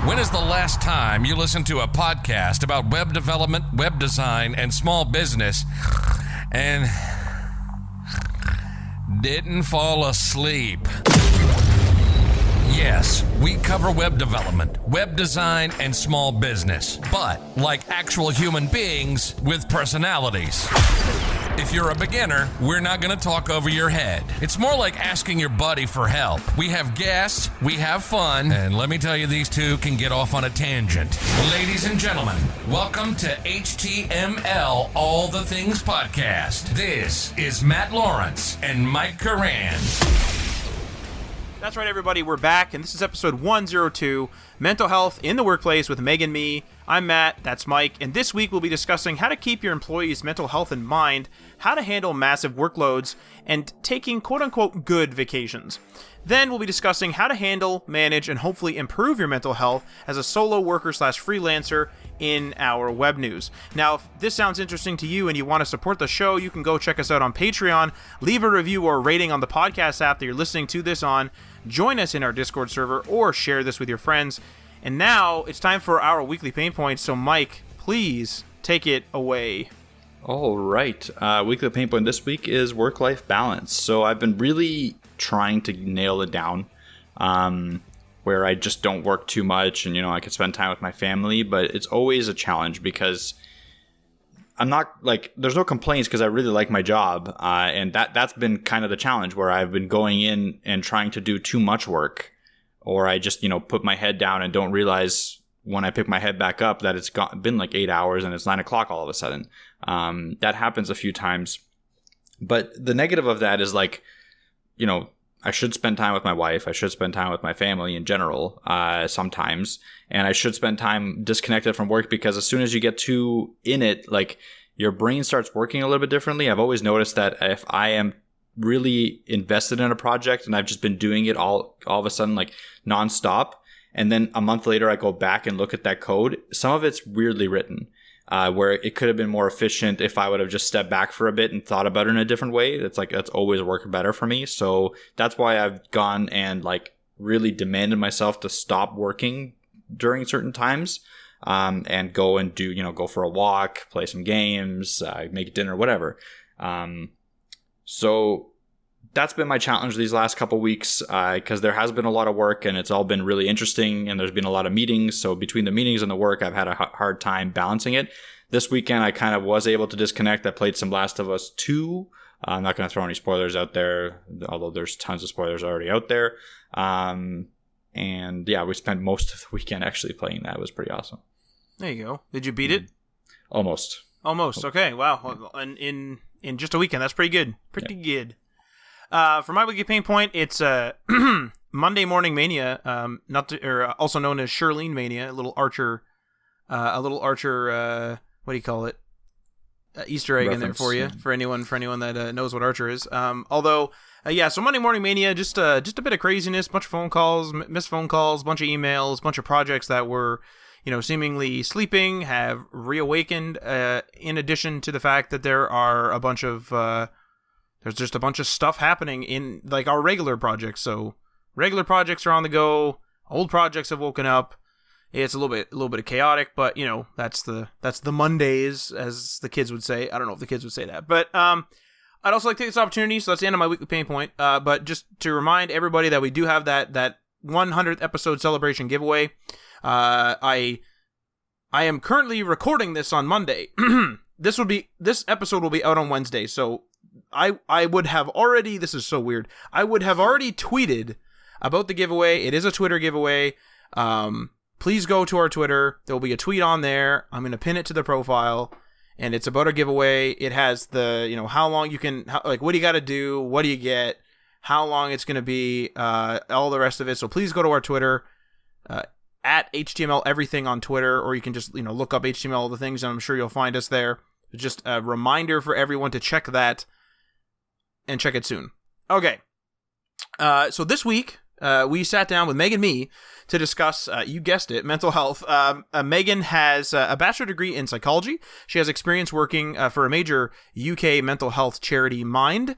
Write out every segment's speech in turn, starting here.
When is the last time you listened to a podcast about web development, web design, and small business and didn't fall asleep? Yes, we cover web development, web design, and small business, but like actual human beings with personalities. If you're a beginner, we're not going to talk over your head. It's more like asking your buddy for help. We have guests, we have fun, and let me tell you, these two can get off on a tangent. Ladies and gentlemen, welcome to HTML All the Things Podcast. This is Matt Lawrence and Mike Curran. That's right, everybody. We're back, and this is episode 102, Mental Health in the Workplace with Megan Mee. I'm Matt, that's Mike, and this week we'll be discussing how to keep your employees' mental health in mind, how to handle massive workloads, and taking quote-unquote good vacations. Then we'll be discussing how to handle, manage, and hopefully improve your mental health as a solo worker/freelancer in our web news. Now, if this sounds interesting to you and you want to support the show, you can go check us out on Patreon, leave a review or rating on the podcast app that you're listening to this on, join us in our Discord server, or share this with your friends. And now it's time for our weekly pain points. So Mike, please take it away. All right. Weekly pain point this week is work-life balance. So I've been really trying to nail it down, where I just don't work too much and, I can spend time with my family, but it's always a challenge because I'm not there's no complaints because I really like my job. And that's been kind of the challenge where I've been going in and trying to do too much work, or I just, put my head down and don't realize when I pick my head back up that it's been like 8 hours and it's 9 o'clock all of a sudden. That happens a few times. But the negative of that is I should spend time with my wife. I should spend time with my family in general sometimes. And I should spend time disconnected from work because as soon as you get too in it, your brain starts working a little bit differently. I've always noticed that if I am really invested in a project and I've just been doing it all of a sudden nonstop, and then a month later I go back and look at that code, some of it's weirdly written. Where it could have been more efficient if I would have just stepped back for a bit and thought about it in a different way. That's always worked better for me. So that's why I've gone and really demanded myself to stop working during certain times, and go and go for a walk, play some games, make dinner, whatever. So that's been my challenge these last couple weeks, because there has been a lot of work and it's all been really interesting and there's been a lot of meetings. So between the meetings and the work, I've had a hard time balancing it. This weekend, I kind of was able to disconnect. I played some Last of Us 2. I'm not going to throw any spoilers out there, although there's tons of spoilers already out there. And yeah, we spent most of the weekend actually playing that. It was pretty awesome. There you go. Did you beat it? Almost. Okay. Wow. Well, and in just a weekend, that's pretty good. Pretty good. For my weekly pain point, it's Monday Morning Mania, also known as Shirlene Mania, a little Archer, what do you call it? Easter egg reference in there for you, for anyone that knows what Archer is. So Monday Morning Mania, just a bit of craziness, bunch of phone calls, missed phone calls, bunch of emails, bunch of projects that were, seemingly sleeping have reawakened. In addition to the fact that there are a bunch of there's just a bunch of stuff happening in our regular projects. So regular projects are on the go. Old projects have woken up. It's a little bit of chaotic, but that's the Mondays, as the kids would say. I don't know if the kids would say that, but I'd also like to take this opportunity. So that's the end of my weekly pain point. But just to remind everybody that we do have that 100th episode celebration giveaway. I am currently recording this on Monday. This episode will be out on Wednesday. So I would have already, this is so weird, I would have already tweeted about the giveaway. It is a Twitter giveaway. Please go to our Twitter. There will be a tweet on there. I'm going to pin it to the profile, and it's about a giveaway. It has the, how long you can, what do you got to do? What do you get? How long it's going to be, all the rest of it. So please go to our Twitter, at HTML Everything on Twitter, or you can just, look up HTML All the Things, and I'm sure you'll find us there. Just a reminder for everyone to check that, and check it soon. Okay. So this week, we sat down with Megan Mee to discuss, you guessed it, mental health. Megan has a bachelor degree in psychology. She has experience working for a major UK mental health charity, Mind.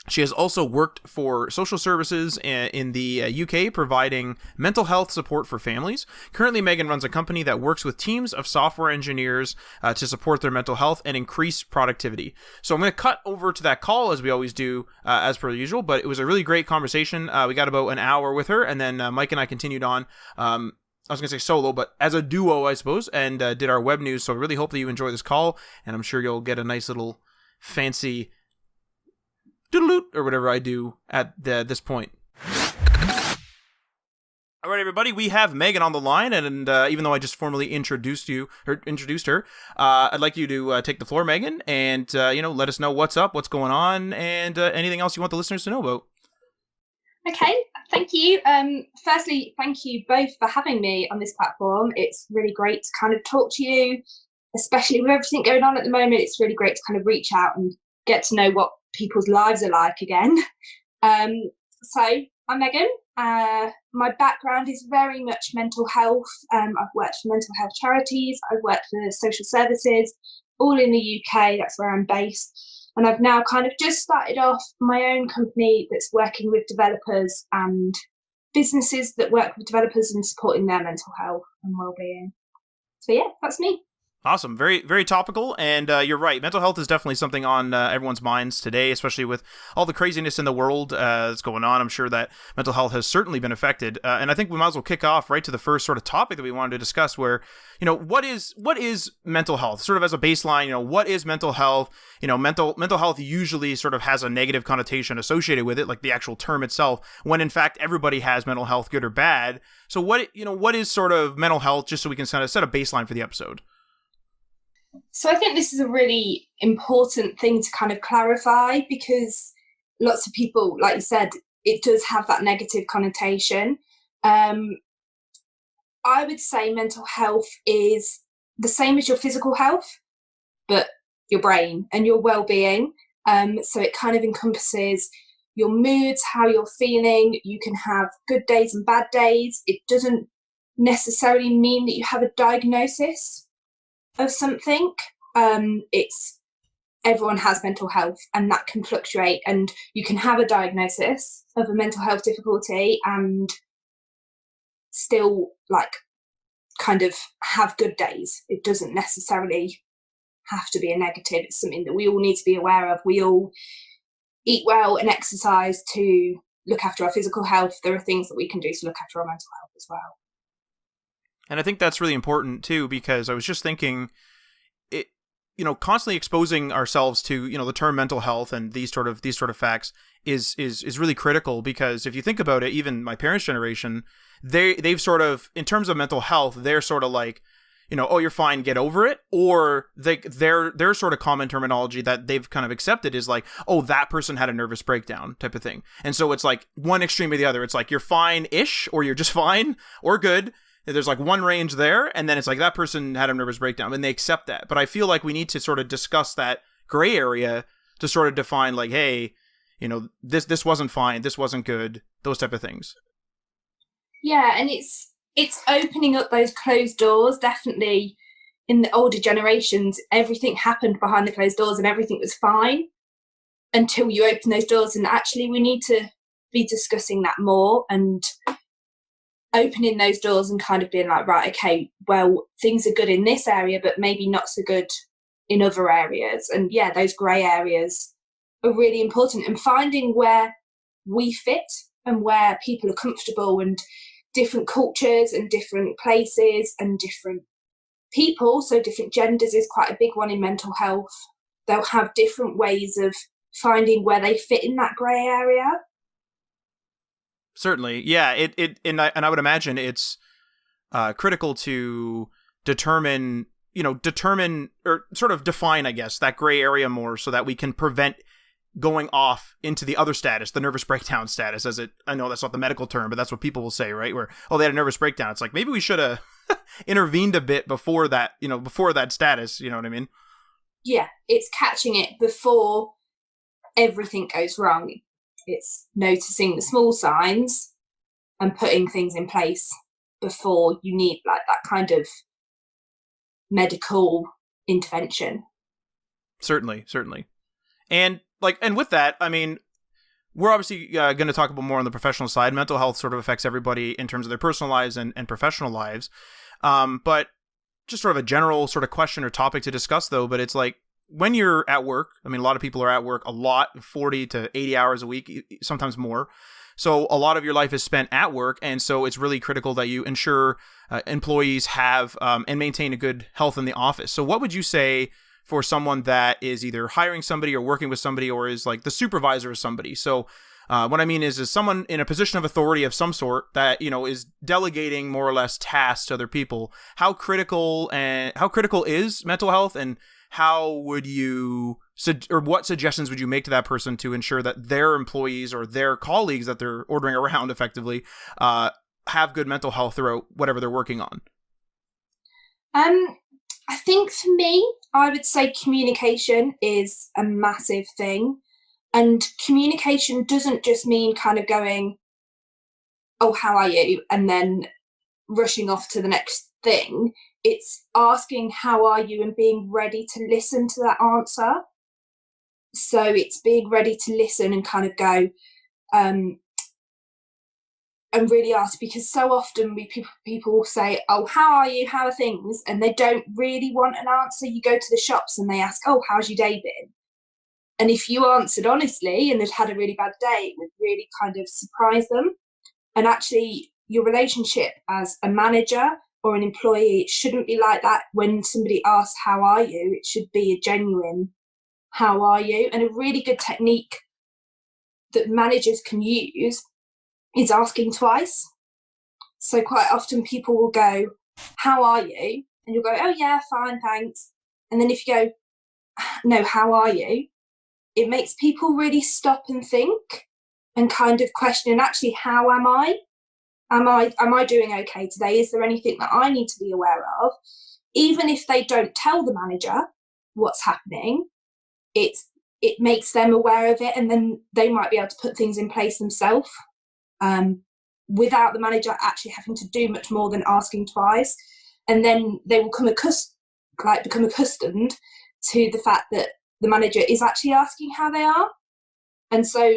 She has also worked for social services in the UK, providing mental health support for families. Currently, Megan runs a company that works with teams of software engineers to support their mental health and increase productivity. So I'm going to cut over to that call, as we always do, as per usual, but it was a really great conversation. We got about an hour with her, and then Mike and I continued on. I was going to say solo, but as a duo, I suppose, and did our web news. So I really hope that you enjoy this call, and I'm sure you'll get a nice little fancy doodle or whatever I do at this point. All right, everybody, we have Megan on the line, and even though I just formally introduced her, I'd like you to take the floor, Megan, and let us know what's up, what's going on, and anything else you want the listeners to know about. Okay, thank you. Firstly, thank you both for having me on this platform. It's really great to kind of talk to you, especially with everything going on at the moment. It's really great to kind of reach out and get to know what people's lives are like again. So I'm Megan. My background is very much mental health. I've worked for mental health charities. I've worked for social services, all in the UK. That's where I'm based. And I've now kind of just started off my own company that's working with developers and businesses that work with developers and supporting their mental health and well-being. So yeah, that's me. Awesome. Very, very topical. And you're right. Mental health is definitely something on everyone's minds today, especially with all the craziness in the world that's going on. I'm sure that mental health has certainly been affected. And I think we might as well kick off right to the first sort of topic that we wanted to discuss where, what is mental health? Sort of as a baseline, what is mental health? Mental health usually sort of has a negative connotation associated with it, like the actual term itself, when in fact everybody has mental health, good or bad. So what is sort of mental health, just so we can kind of set a baseline for the episode? So I think this is a really important thing to kind of clarify, because lots of people, like you said, it does have that negative connotation. I would say mental health is the same as your physical health, but your brain and your well-being. So it kind of encompasses your moods, how you're feeling. You can have good days and bad days. It doesn't necessarily mean that you have a diagnosis of something. It's everyone has mental health, and that can fluctuate, and you can have a diagnosis of a mental health difficulty and still kind of have good days. It doesn't necessarily have to be a negative. It's something that we all need to be aware of. We all eat well and exercise to look after our physical health. There are things that we can do to look after our mental health as well. And I think that's really important too, because I was just thinking, constantly exposing ourselves to, the term mental health and these sort of facts is really critical, because if you think about it, even my parents' generation, they've sort of, in terms of mental health, they're sort of like, oh, you're fine, get over it. Or their sort of common terminology that they've kind of accepted is like, oh, that person had a nervous breakdown type of thing. And so it's like one extreme or the other. It's like you're fine-ish, or you're just fine, or good. There's like one range there, and then it's like that person had a nervous breakdown, and they accept that. But I feel like we need to sort of discuss that gray area to sort of define, like, hey, this wasn't fine, this wasn't good, those type of things. Yeah, and it's opening up those closed doors. Definitely in the older generations, everything happened behind the closed doors and everything was fine until you open those doors. And actually we need to be discussing that more and opening those doors and kind of being like, right, okay, well, things are good in this area, but maybe not so good in other areas. And yeah, those grey areas are really important, and finding where we fit and where people are comfortable, and different cultures and different places and different people. So different genders is quite a big one in mental health. They'll have different ways of finding where they fit in that grey area. Certainly, yeah. And I would imagine it's critical to determine or sort of define, I guess, that gray area more, so that we can prevent going off into the other status, the nervous breakdown status. I know that's not the medical term, but that's what people will say, right? Where, oh, they had a nervous breakdown. It's like, maybe we should have intervened a bit before that status. You know what I mean? Yeah, it's catching it before everything goes wrong. It's noticing the small signs and putting things in place before you need like that kind of medical intervention. Certainly. And with that, I mean, we're obviously going to talk about more on the professional side. Mental health sort of affects everybody in terms of their personal lives and professional lives. But just sort of a general sort of question or topic to discuss, though. But it's like, when you're at work, I mean, a lot of people are at work a lot, 40 to 80 hours a week, sometimes more. So a lot of your life is spent at work. And so it's really critical that you ensure employees have and maintain a good health in the office. So what would you say for someone that is either hiring somebody or working with somebody, or is like the supervisor of somebody? So what I mean is someone in a position of authority of some sort that, you know, is delegating more or less tasks to other people. How critical is mental health, and how would you, or what suggestions would you make to that person to ensure that their employees or their colleagues that they're ordering around effectively have good mental health throughout whatever they're working on? I think for me, I would say communication is a massive thing. And communication doesn't just mean kind of going, oh, how are you? And then rushing off to the next thing. It's asking, how are you? And being ready to listen to that answer. So it's being ready to listen and kind of go, and really ask, because so often people will say, oh, how are you? How are things? And they don't really want an answer. You go to the shops and they ask, oh, how's your day been? And if you answered honestly and had a really bad day, it would really kind of surprise them. And actually, your relationship as a manager or an employee, it shouldn't be like that. When somebody asks, how are you? It should be a genuine, how are you? And a really good technique that managers can use is asking twice. So quite often people will go, how are you? And you'll go, oh yeah, fine, thanks. And then if you go, no, how are you? It makes people really stop and think and kind of question, and actually, how am I? Am I doing okay today? Is there anything that I need to be aware of? Even if they don't tell the manager what's happening, it makes them aware of it, and then they might be able to put things in place themselves without the manager actually having to do much more than asking twice. And then they will become accustomed to the fact that the manager is actually asking how they are. And so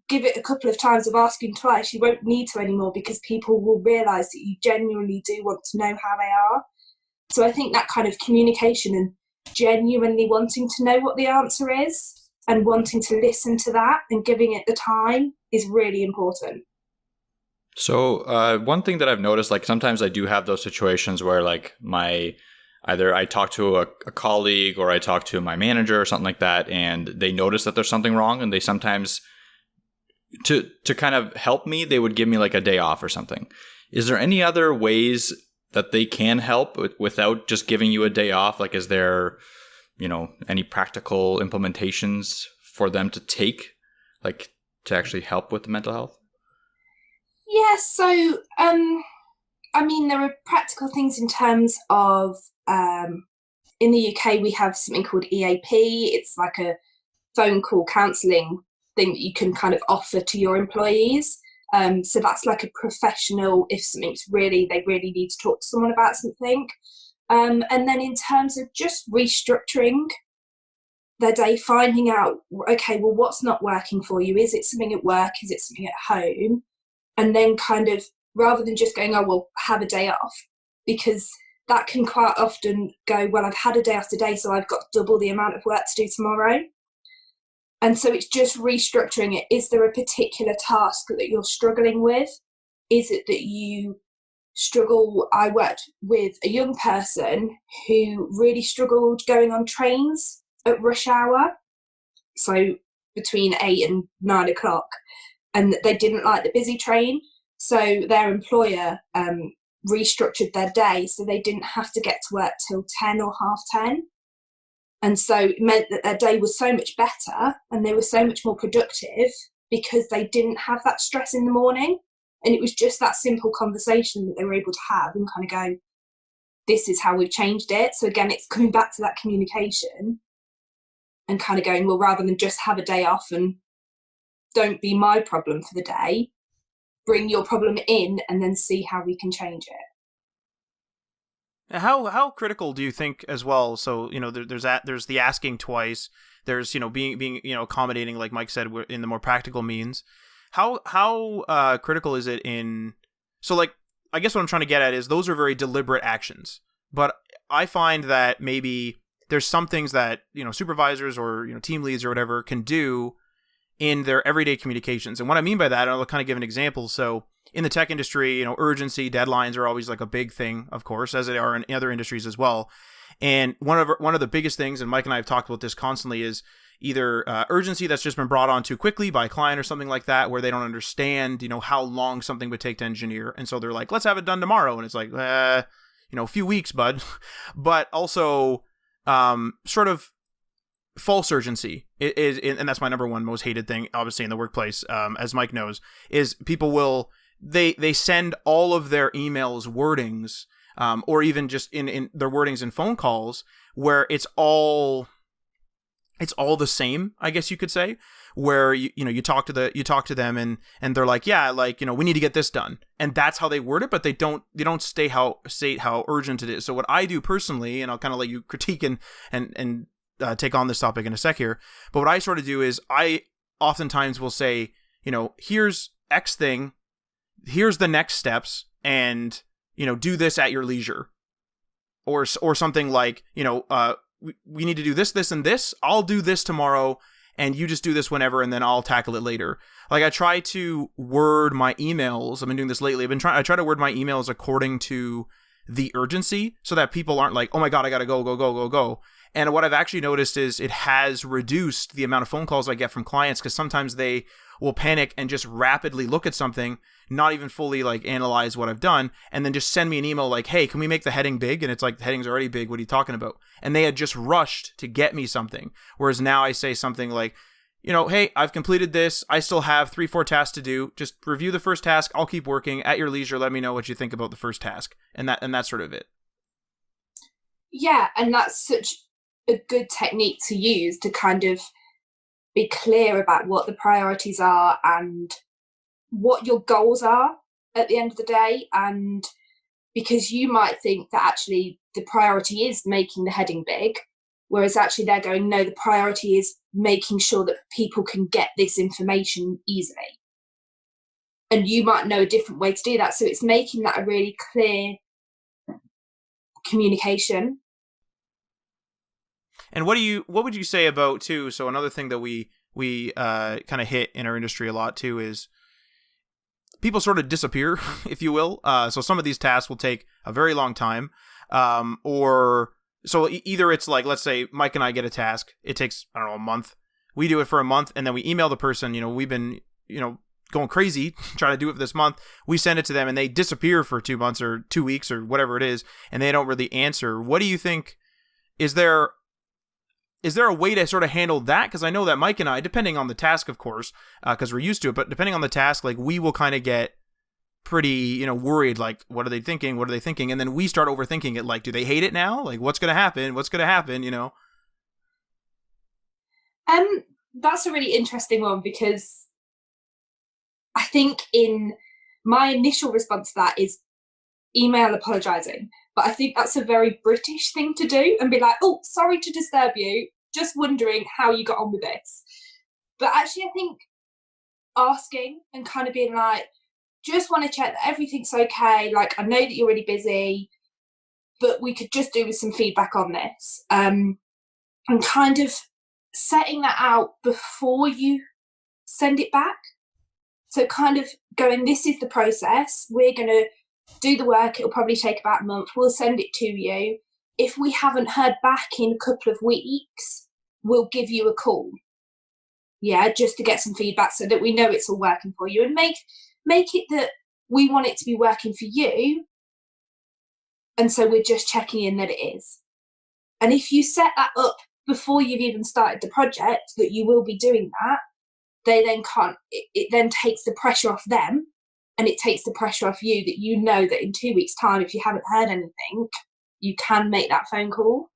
give it a couple of times of asking twice, you won't need to anymore, because people will realise that you genuinely do want to know how they are. So I think that kind of communication and genuinely wanting to know what the answer is and wanting to listen to that and giving it the time is really important. So one thing that I've noticed, like sometimes I do have those situations where like either I talk to a colleague or I talk to my manager or something like that, and they notice that there's something wrong, and they sometimes, to kind of help me, they would give me like a day off or something. Is there any other ways that they can help without just giving you a day off? Like, is there, any practical implementations for them to take, like to actually help with the mental health? Yeah, so, there are practical things in terms of, in the UK, we have something called EAP. It's like a phone call counselling thing that you can kind of offer to your employees. So that's like a professional, if they really need to talk to someone about something. And then in terms of just restructuring their day, finding out, okay, well, what's not working for you? Is it something at work? Is it something at home? And then kind of, rather than just going, oh, well, have a day off, because that can quite often go, well, I've had a day off today, so I've got double the amount of work to do tomorrow. And so it's just restructuring it. Is there a particular task that you're struggling with? Is it that you struggle? I worked with a young person who really struggled going on trains at rush hour, so between 8 and 9 o'clock, and they didn't like the busy train. So their employer restructured their day so they didn't have to get to work till 10 or 10:30. And so it meant that their day was so much better and they were so much more productive because they didn't have that stress in the morning. And it was just that simple conversation that they were able to have and kind of go, this is how we've changed it. So again, it's coming back to that communication and kind of going, well, rather than just have a day off and don't be my problem for the day, bring your problem in and then see how we can change it. How critical do you think as well? So, there's the asking twice. There's, being accommodating, like Mike said, in the more practical means. How critical is it in? So, like, I guess what I'm trying to get at is those are very deliberate actions, but I find that maybe there's some things that supervisors or team leads or whatever can do in their everyday communications. And what I mean by that, I'll kind of give an example. So in the tech industry, urgency, deadlines are always like a big thing, of course, as they are in other industries as well. And one of the biggest things, and Mike and I have talked about this constantly, is either urgency that's just been brought on too quickly by a client or something like that, where they don't understand, how long something would take to engineer. And so they're like, let's have it done tomorrow. And it's like, a few weeks, bud. But also sort of false urgency is, and that's my number one most hated thing, obviously, in the workplace, as Mike knows, is people will, they send all of their emails wordings, or even just in their wordings and phone calls, where it's all the same, I guess you could say, where you talk to them and they're like, yeah, like, we need to get this done. And that's how they word it, but they don't state how urgent it is. So what I do personally, and I'll kind of let you critique and take on this topic in a sec here, but what I sort of do is I oftentimes will say, here's X thing, here's the next steps, and, do this at your leisure. Or something like, we need to do this, this, and this. I'll do this tomorrow, and you just do this whenever, and then I'll tackle it later. Like, I try to word my emails. I've been doing this lately. I try to word my emails according to the urgency, so that people aren't like, oh my God, I gotta go. And what I've actually noticed is it has reduced the amount of phone calls I get from clients, because sometimes they will panic and just rapidly look at something, not even fully like analyze what I've done, and then just send me an email like, hey, can we make the heading big? And it's like, the heading's already big. What are you talking about? And they had just rushed to get me something. Whereas now I say something like, hey, I've completed this. I still have 3-4 tasks to do. Just review the first task. I'll keep working at your leisure. Let me know what you think about the first task. And that's sort of it. Yeah. And that's such a good technique to use to kind of be clear about what the priorities are and what your goals are at the end of the day. And because you might think that actually the priority is making the heading big, whereas actually they're going, no, the priority is making sure that people can get this information easily. And you might know a different way to do that. So it's making that a really clear communication. And what would you say about too? So another thing that we kind of hit in our industry a lot too is people sort of disappear, if you will. So some of these tasks will take a very long time, or so either it's like, let's say Mike and I get a task, it takes, I don't know, a month. We do it for a month, and then we email the person. We've been going crazy trying to do it for this month. We send it to them, and they disappear for 2 months or 2 weeks or whatever it is, and they don't really answer. What do you think? Is there a way to sort of handle that? Because I know that Mike and I, depending on the task, of course, because we're used to it, but depending on the task, like, we will kind of get pretty, worried, like, what are they thinking? And then we start overthinking it, like, do they hate it now? Like, what's going to happen? That's a really interesting one, because I think in my initial response to that is email apologizing. But I think that's a very British thing to do, and be like, oh, sorry to disturb you, just wondering how you got on with this. But actually, I think asking and kind of being like, just want to check that everything's okay. Like, I know that you're really busy, but we could just do with some feedback on this. And kind of setting that out before you send it back. So kind of going, this is the process. We're going to do the work. It'll probably take about a month. We'll send it to you. If we haven't heard back in a couple of weeks, we'll give you a call. Yeah, just to get some feedback so that we know it's all working for you, and make it that we want it to be working for you. And so we're just checking in that it is. And if you set that up before you've even started the project, that you will be doing that, they then can't, it then takes the pressure off them, and it takes the pressure off you, that you know that in 2 weeks' time, if you haven't heard anything, you can make that phone call.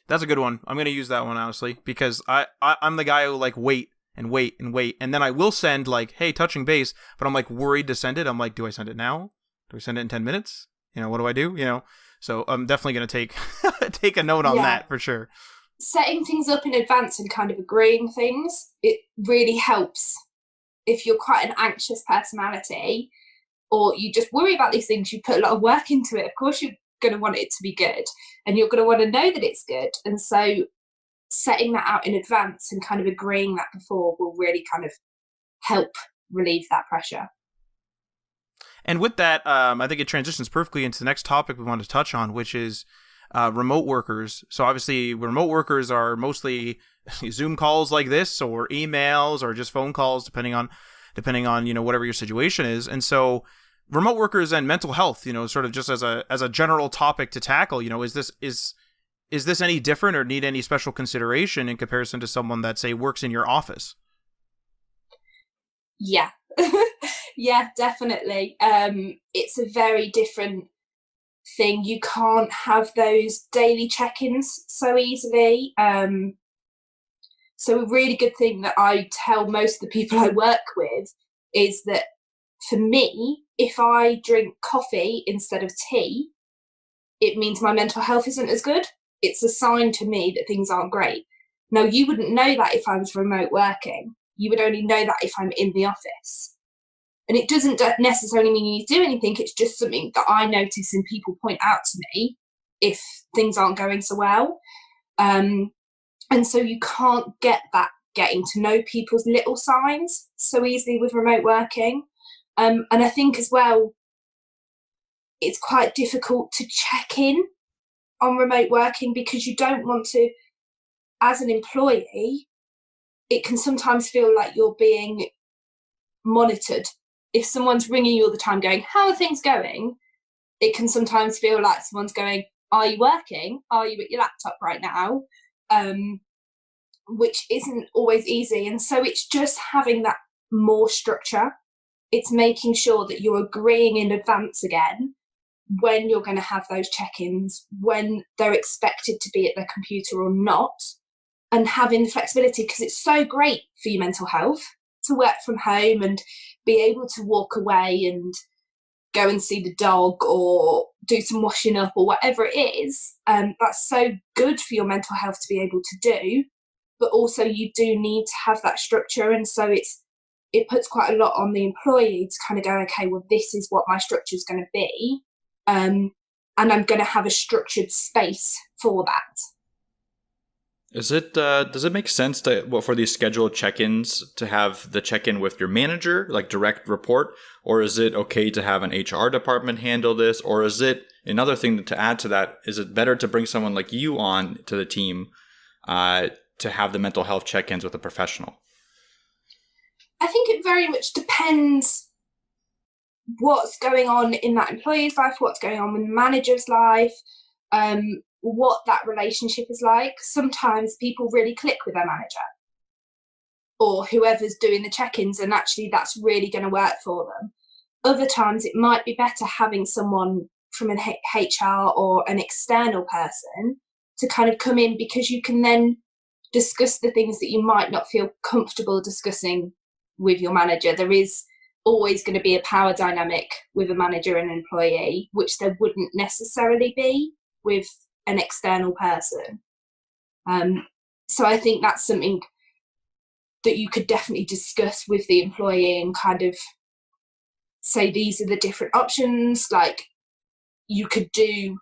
That's a good one. I'm going to use that one, honestly, because I'm the guy who like wait, and then I will send like, hey, touching base, but I'm like worried to send it. I'm like, do I send it now? Do I send it in 10 minutes? What do I do? So I'm definitely going to take a note on that for sure. setting things up in advance and kind of agreeing things, it really helps. If you're quite an anxious personality, or you just worry about these things, you put a lot of work into it, of course you're going to want it to be good, and you're going to want to know that it's good. And so setting that out in advance and kind of agreeing that before will really kind of help relieve that pressure. And with that, I think it transitions perfectly into the next topic we want to touch on, which is remote workers. So obviously, remote workers are mostly Zoom calls like this, or emails, or just phone calls, depending on whatever your situation is. And so, remote workers and mental health, sort of just as a general topic to tackle. Is this any different, or need any special consideration in comparison to someone that, say, works in your office? Yeah. Yeah, definitely. It's a very different thing. You can't have those daily check-ins so easily. So a really good thing that I tell most of the people I work with is that, for me, if I drink coffee instead of tea, it means my mental health isn't as good. It's a sign to me that things aren't great. Now, you wouldn't know that if I was remote working. You would only know that if I'm in the office. And it doesn't necessarily mean you need to do anything. It's just something that I notice and people point out to me if things aren't going so well. And so you can't get that getting to know people's little signs so easily with remote working. And I think as well, it's quite difficult to check in on remote working because you don't want to, as an employee, it can sometimes feel like you're being monitored. If someone's ringing you all the time going, how are things going? It can sometimes feel like someone's going, are you working? Are you at your laptop right now? Which isn't always easy. And so it's just having that more structure. It's making sure that you're agreeing in advance again when you're going to have those check-ins, when they're expected to be at their computer or not, and having the flexibility, because it's so great for your mental health to work from home and be able to walk away and go and see the dog or do some washing up or whatever it is. That's so good for your mental health to be able to do, but also you do need to have that structure. And so it puts quite a lot on the employee to kind of go, okay, well, this is what my structure is going to be. And I'm going to have a structured space for that. Is it does it make sense for these scheduled check-ins to have the check-in with your manager, like direct report, or is it okay to have an HR department handle this, or is it another thing to add to that? Is it better to bring someone like you on to the team to have the mental health check-ins with a professional? I think it very much depends what's going on in that employee's life, what's going on with the manager's life. What that relationship is like. Sometimes people really click with their manager or whoever's doing the check-ins, and actually that's really going to work for them. Other times it might be better having someone from an HR or an external person to kind of come in, because you can then discuss the things that you might not feel comfortable discussing with your manager. There is always going to be a power dynamic with a manager and an employee, which there wouldn't necessarily be with an external person. So I think that's something that you could definitely discuss with the employee and kind of say, these are the different options. Like, you could do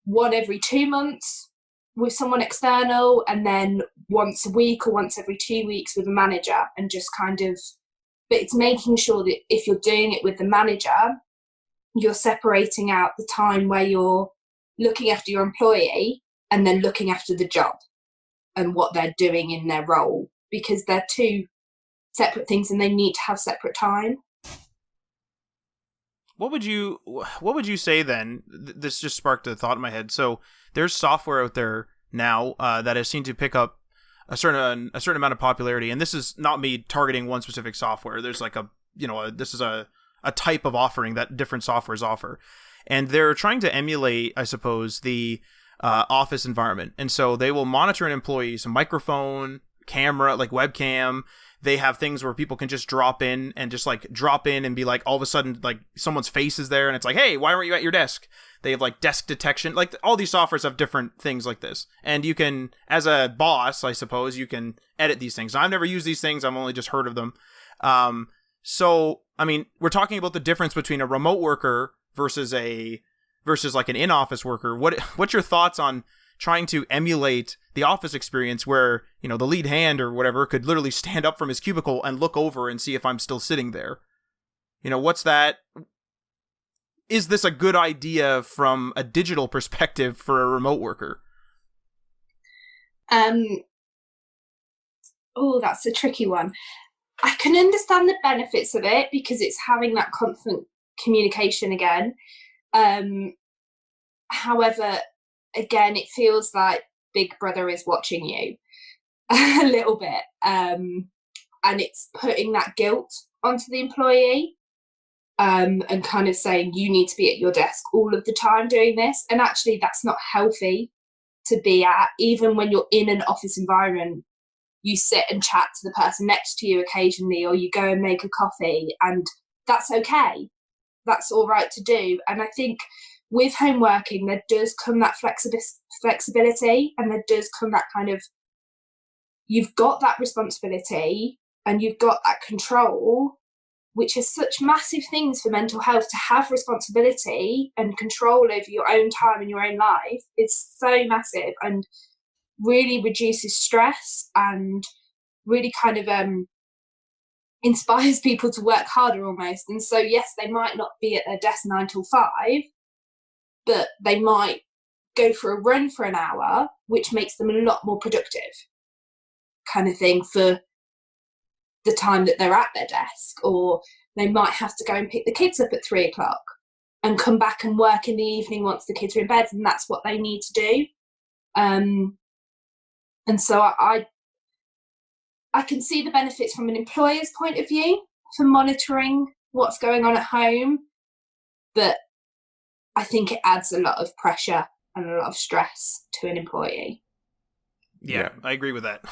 one every 2 months with someone external, and then once a week or once every 2 weeks with a manager, and just kind of, but it's making sure that if you're doing it with the manager, you're separating out the time where you're looking after your employee and then looking after the job and what they're doing in their role, because they're two separate things and they need to have separate time. What would you say then? This just sparked a thought in my head. So there's software out there now that has seemed to pick up a certain amount of popularity, and this is not me targeting one specific software. There's like this is a type of offering that different softwares offer. And they're trying to emulate, I suppose, the office environment. And so they will monitor an employee's microphone, camera, like webcam. they have things where people can just drop in and be like, all of a sudden, like someone's face is there and it's like, hey, why weren't you at your desk? They have like desk detection. Like all these softwares have different things like this. And you can, as a boss, I suppose, you can edit these things. I've never used these things. I've only just heard of them. So, I mean, we're talking about the difference between a remote worker versus like an in-office worker. What's your thoughts on trying to emulate the office experience where, you know, the lead hand or whatever could literally stand up from his cubicle and look over and see if I'm still sitting there? You know, what's that? Is this a good idea from a digital perspective for a remote worker? Oh, that's a tricky one. I can understand the benefits of it because it's having that constant communication again. However, again, it feels like Big Brother is watching you a little bit. And it's putting that guilt onto the employee and kind of saying, you need to be at your desk all of the time doing this. And actually, that's not healthy to be at. Even when you're in an office environment, you sit and chat to the person next to you occasionally, or you go and make a coffee, and that's okay. That's all right to do. And I think with home working, there does come that flexibility, and there does come that kind of, you've got that responsibility and you've got that control, which is such massive things for mental health. To have responsibility and control over your own time and your own life is so massive, and really reduces stress and really kind of inspires people to work harder almost. And so, yes, they might not be at their desk 9 till 5, but they might go for a run for an hour, which makes them a lot more productive kind of thing for the time that they're at their desk. Or they might have to go and pick the kids up at 3 o'clock and come back and work in the evening once the kids are in bed, and that's what they need to do. And so I can see the benefits from an employer's point of view for monitoring what's going on at home, but I think it adds a lot of pressure and a lot of stress to an employee. Yeah. I agree with that.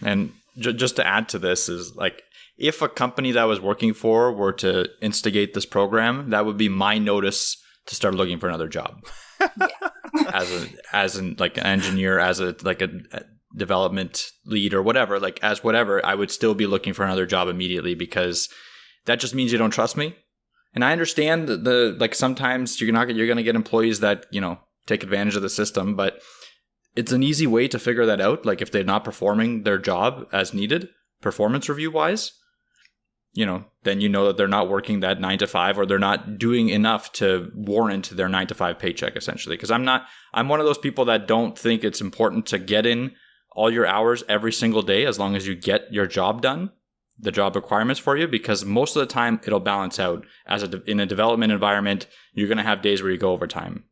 And just to add to this is, like, if a company that I was working for were to instigate this program, that would be my notice to start looking for another job. as an like an engineer, as a development lead or whatever, I would still be looking for another job immediately, because that just means you don't trust me. And I understand sometimes you're going to get employees that, you know, take advantage of the system, but it's an easy way to figure that out. Like, if they're not performing their job as needed, performance review wise, you know, then you know that they're not working that 9 to 5, or they're not doing enough to warrant their 9 to 5 paycheck, essentially. Because I'm one of those people that don't think it's important to get in all your hours every single day, as long as you get your job done, the job requirements for you, because most of the time it'll balance out. In a development environment, you're going to have days where you go overtime.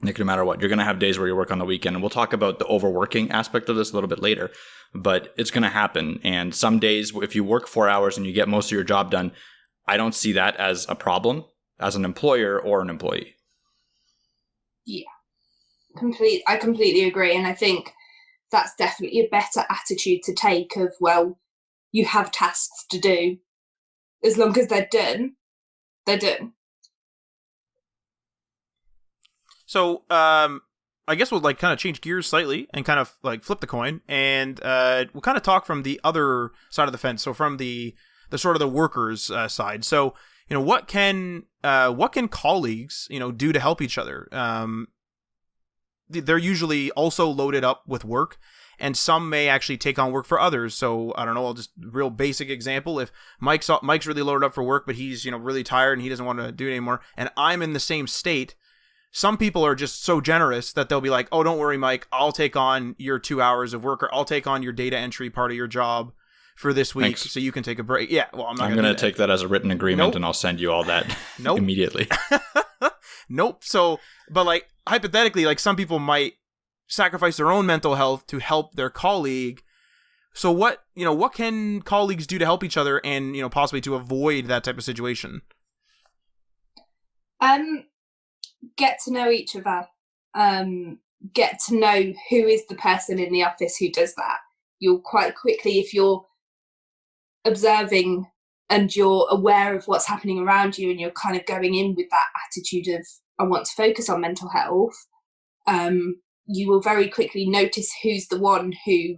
Like, no matter what, you're going to have days where you work on the weekend. And we'll talk about the overworking aspect of this a little bit later, but it's going to happen. And some days, if you work 4 hours and you get most of your job done, I don't see that as a problem as an employer or an employee. Yeah, I completely agree. And I think that's definitely a better attitude to take of, well, you have tasks to do. As long as they're done, they're done. So, I guess we'll like kind of change gears slightly and kind of like flip the coin, and we'll kind of talk from the other side of the fence. So from the sort of the workers side. So, you know, what can colleagues, you know, do to help each other? They're usually also loaded up with work, and some may actually take on work for others. So I don't know, I'll just real basic example. If Mike's really loaded up for work, but he's, you know, really tired and he doesn't want to do it anymore, and I'm in the same state, some people are just so generous that they'll be like, oh, don't worry, Mike, I'll take on your 2 hours of work, or I'll take on your data entry part of your job for this week. Thanks. So you can take a break. Yeah, well, I'm going to take that as a written agreement. Nope. And I'll send you all that immediately. Nope. So, but like hypothetically, like some people might sacrifice their own mental health to help their colleague. So what can colleagues do to help each other and, you know, possibly to avoid that type of situation? Get to know each other. Get to know who is the person in the office who does that. You'll quite quickly, if you're observing and you're aware of what's happening around you, and you're kind of going in with that attitude of, I want to focus on mental health, you will very quickly notice who's the one who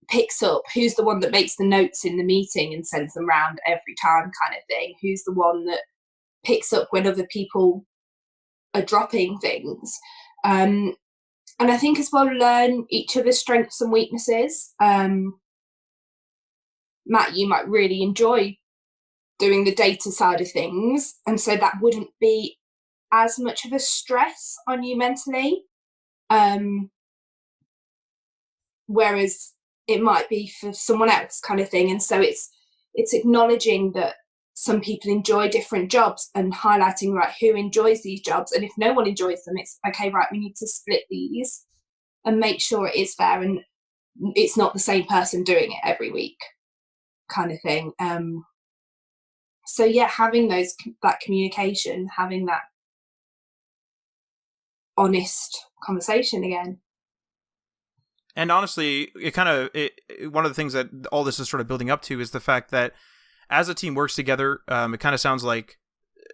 picks up, who's the one that makes the notes in the meeting and sends them round every time, kind of thing, who's the one that picks up when other people are dropping things. And I think as well, learn each other's strengths and weaknesses. Matt, you might really enjoy doing the data side of things, and so that wouldn't be as much of a stress on you mentally, whereas it might be for someone else, kind of thing. And so it's acknowledging that some people enjoy different jobs and highlighting, right, who enjoys these jobs, and if no one enjoys them, it's okay, right, we need to split these and make sure it is fair and it's not the same person doing it every week, kind of thing. So yeah, having that communication, having that honest conversation again. And honestly, one of the things that all this is sort of building up to is the fact that as a team works together, it kind of sounds like,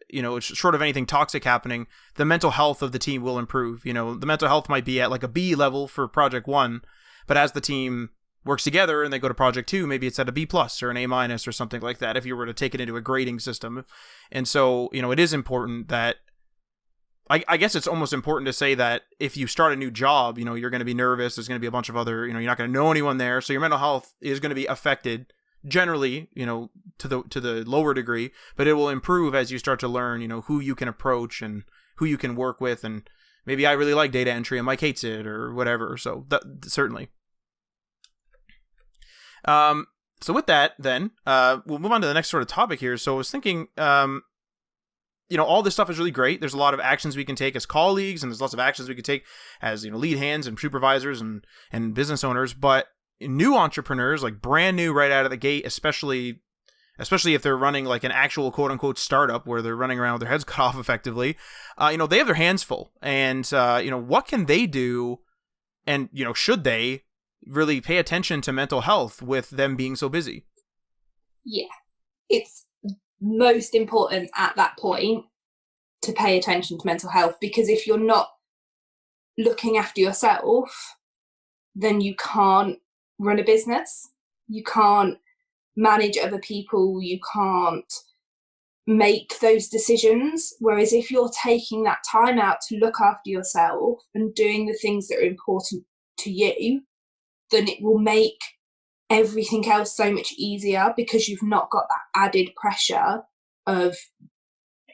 it's short of anything toxic happening, the mental health of the team will improve. The mental health might be at like a B level for project 1, but as the team works together and they go to project 2, maybe it's at a B+ or an A- or something like that, if you were to take it into a grading system. And so, it is important that, I guess it's almost important to say that if you start a new job, you're going to be nervous. There's going to be a bunch of other, you're not going to know anyone there. So your mental health is going to be affected generally, to the lower degree, but it will improve as you start to learn, who you can approach and who you can work with. And maybe I really like data entry and Mike hates it or whatever. So that certainly. So with that, then, we'll move on to the next sort of topic here. So I was thinking, all this stuff is really great. There's a lot of actions we can take as colleagues, and there's lots of actions we can take as, lead hands and supervisors and business owners. But new entrepreneurs, like brand new right out of the gate, especially if they're running like an actual quote unquote startup where they're running around with their heads cut off effectively, they have their hands full. And, what can they do? And, should they really pay attention to mental health with them being so busy? Yeah, it's most important at that point to pay attention to mental health, because if you're not looking after yourself, then you can't run a business, you can't manage other people, you can't make those decisions. Whereas if you're taking that time out to look after yourself and doing the things that are important to you, then it will make everything else so much easier, because you've not got that added pressure of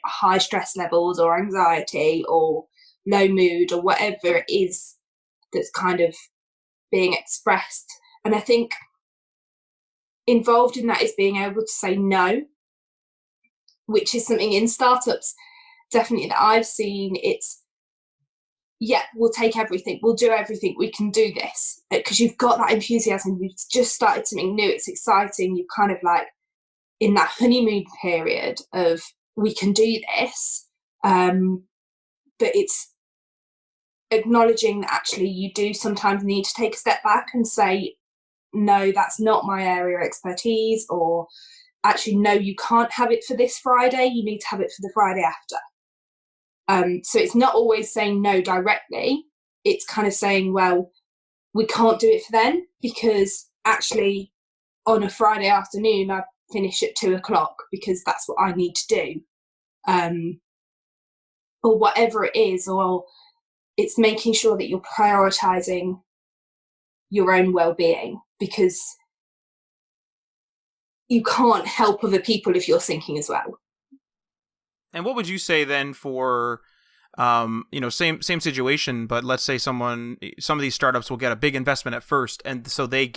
high stress levels or anxiety or low mood or whatever it is that's kind of being expressed. And I think involved in that is being able to say no, which is something in startups definitely that I've seen. It's, yeah, we'll take everything, we'll do everything, we can do this, because you've got that enthusiasm, you've just started something new, it's exciting, you're kind of like in that honeymoon period of we can do this, but it's acknowledging that actually you do sometimes need to take a step back and say, no, that's not my area of expertise, or actually, no, you can't have it for this Friday, you need to have it for the Friday after. So it's not always saying no directly, it's kind of saying, well, we can't do it for then, because actually on a Friday afternoon I finish at 2:00 because that's what I need to do, or whatever it is. Or it's making sure that you're prioritizing your own well-being, because you can't help other people if you're sinking as well. And what would you say then for, same situation, but let's say some of these startups will get a big investment at first, and so they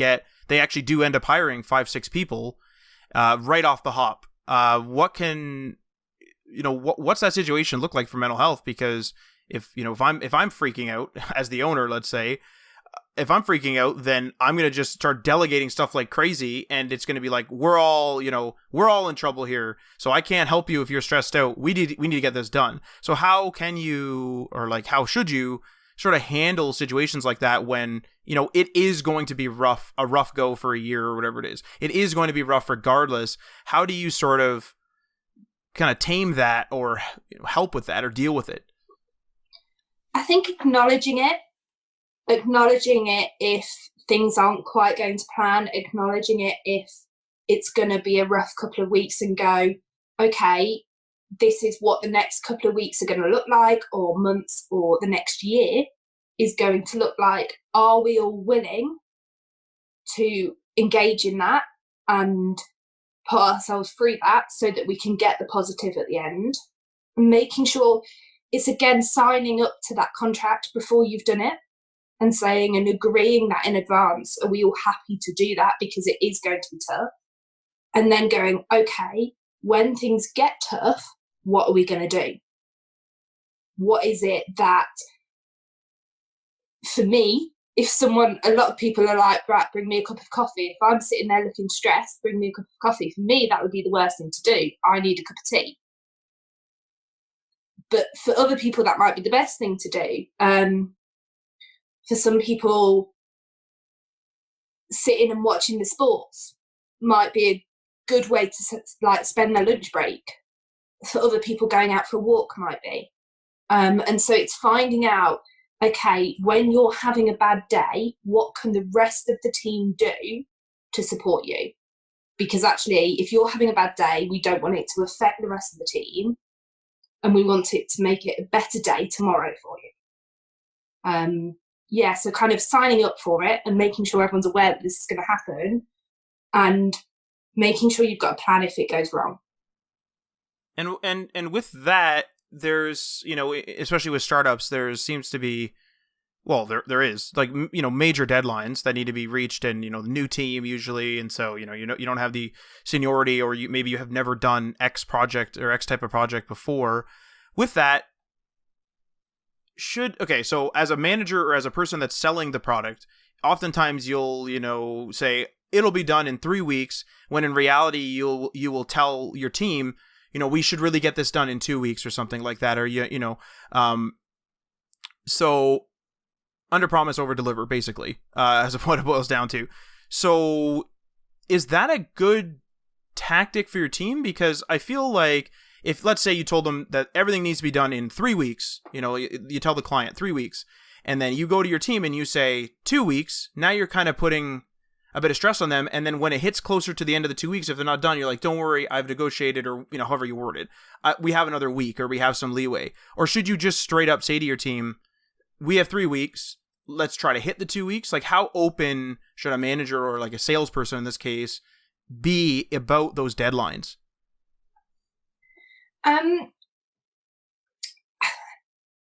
actually do end up hiring 5-6 people right off the hop. What's that situation look like for mental health? Because if I'm freaking out as the owner, let's say, if I'm freaking out, then I'm going to just start delegating stuff like crazy, and it's going to be like, we're all in trouble here, so I can't help you if you're stressed out. We need to get this done. So how can you, or like, how should you sort of handle situations like that when, you know, it is going to be a rough go for a year or whatever it is. It is going to be rough regardless. How do you sort of kind of tame that or, you know, help with that or deal with it? I think acknowledging it if things aren't quite going to plan, acknowledging it if it's going to be a rough couple of weeks, and go, okay, this is what the next couple of weeks are going to look like, or months, or the next year is going to look like. Are we all willing to engage in that and put ourselves through that so that we can get the positive at the end? Making sure it's, again, signing up to that contract before you've done it and saying and agreeing that in advance. Are we all happy to do that? Because it is going to be tough. And then going, okay, when things get tough, what are we going to do? What is it that, for me, if someone, a lot of people are like, right, bring me a cup of coffee. If I'm sitting there looking stressed, bring me a cup of coffee. For me, that would be the worst thing to do. I need a cup of tea. But for other people, that might be the best thing to do. For some people, sitting and watching the sports might be a good way to like spend their lunch break. For other people, going out for a walk might be. And so it's finding out, okay, when you're having a bad day, what can the rest of the team do to support you? Because actually, if you're having a bad day, we don't want it to affect the rest of the team, and we want it to make it a better day tomorrow for you. Yeah, so kind of signing up for it and making sure everyone's aware that this is going to happen, and making sure you've got a plan if it goes wrong. And with that, there's, you know, especially with startups, there seems to be, well, there is, like, you know, major deadlines that need to be reached, and, you know, the new team usually, and so, you don't have the seniority, or maybe you have never done X project or X type of project before. With that, so as a manager or as a person that's selling the product, oftentimes you'll, you know, say it'll be done in 3 weeks, when in reality you will tell your team, you know, we should really get this done in 2 weeks or something like that, or so under promise, over deliver, basically, as what it boils down to. So is that a good tactic for your team? Because I feel like, if, let's say, you told them that everything needs to be done in 3 weeks, you know, you tell the client 3 weeks, and then you go to your team and you say 2 weeks, now you're kind of putting a bit of stress on them. And then when it hits closer to the end of the 2 weeks, if they're not done, you're like, don't worry, I've negotiated, or, you know, however you word it, we have another week, or we have some leeway. Or should you just straight up say to your team, we have 3 weeks, let's try to hit the 2 weeks? Like, how open should a manager, or like a salesperson in this case, be about those deadlines?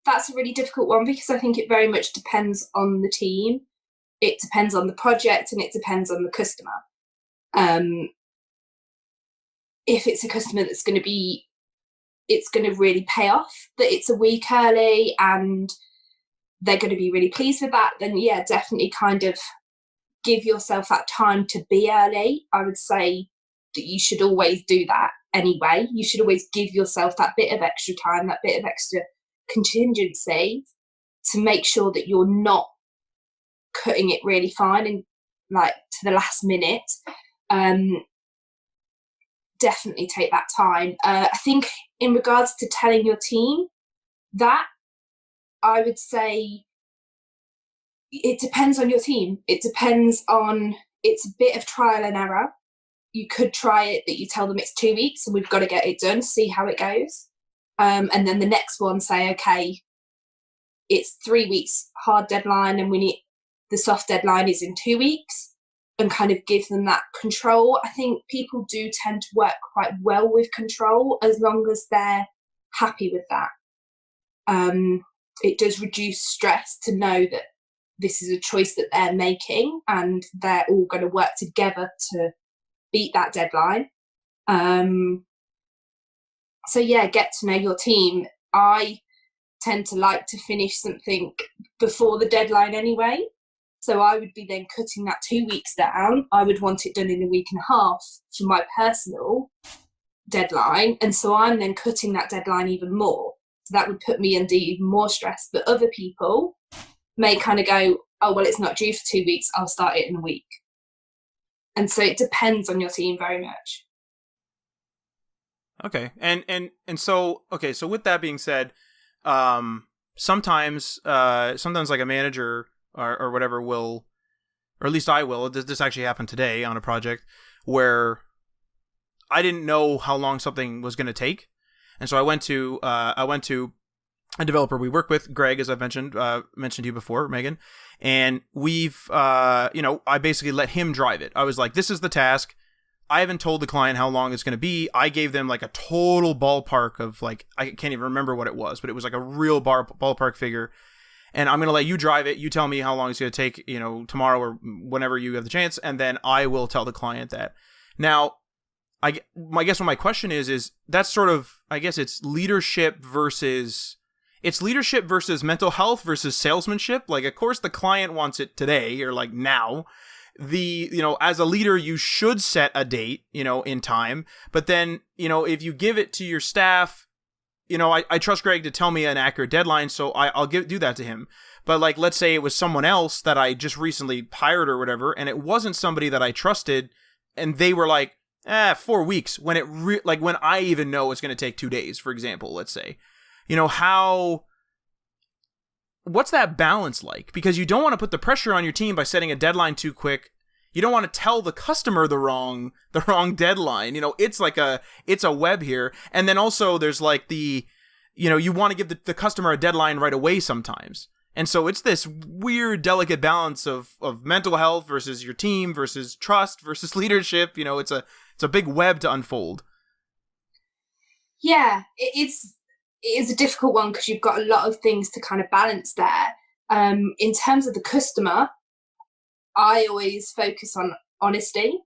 That's a really difficult one, because I think it very much depends on the team. It depends on the project, and it depends on the customer. If it's a customer that's going to really pay off that it's a week early, and they're going to be really pleased with that, then yeah, definitely kind of give yourself that time to be early. I would say that you should always do that anyway. You should always give yourself that bit of extra time, that bit of extra contingency, to make sure that you're not cutting it really fine and like to the last minute. Definitely take that time. I think in regards to telling your team that, I would say it depends on your team. It's a bit of trial and error. You could try it that you tell them it's 2 weeks and we've got to get it done, see how it goes. And then the next one say, okay, it's 3 weeks hard deadline, and the soft deadline is in 2 weeks, and kind of give them that control. I think people do tend to work quite well with control, as long as they're happy with that. It does reduce stress to know that this is a choice that they're making, and they're all going to work together to beat that deadline. So yeah, get to know your team. I tend to like to finish something before the deadline anyway. So I would be then cutting that 2 weeks down. I would want it done in a week and a half for my personal deadline. And so I'm then cutting that deadline even more. So that would put me under even more stress. But other people may kind of go, oh, well, it's not due for 2 weeks. I'll start it in a week. And so it depends on your team very much. Okay. And so, okay. So with that being said, sometimes like a manager or whatever will, or at least I will, this actually happened today on a project where I didn't know how long something was going to take. And so I went to a developer we work with, Greg, as I've mentioned to you before, Megan, and we've, I basically let him drive it. I was like, this is the task. I haven't told the client how long it's going to be. I gave them like a total ballpark of like, I can't even remember what it was, but it was like a real ballpark figure. And I'm going to let you drive it. You tell me how long it's going to take, tomorrow or whenever you have the chance. And then I will tell the client that. Now, I guess what my question is that's sort of, I guess it's leadership versus mental health versus salesmanship. Like, of course, the client wants it today or like now. As a leader, you should set a date, in time. But then, if you give it to your staff, I trust Greg to tell me an accurate deadline, so I'll do that to him. But like, let's say it was someone else that I just recently hired or whatever, and it wasn't somebody that I trusted, and they were like, 4 weeks, when when I even know it's going to take 2 days, for example, let's say, what's that balance like? Because you don't want to put the pressure on your team by setting a deadline too quick. You don't want to tell the customer the wrong deadline. It's a web here. And then also there's like you want to give the customer a deadline right away sometimes. And so it's this weird, delicate balance of mental health versus your team versus trust versus leadership. It's a big web to unfold. Yeah, it is a difficult one because you've got a lot of things to kind of balance there. In terms of the customer, I always focus on honesty.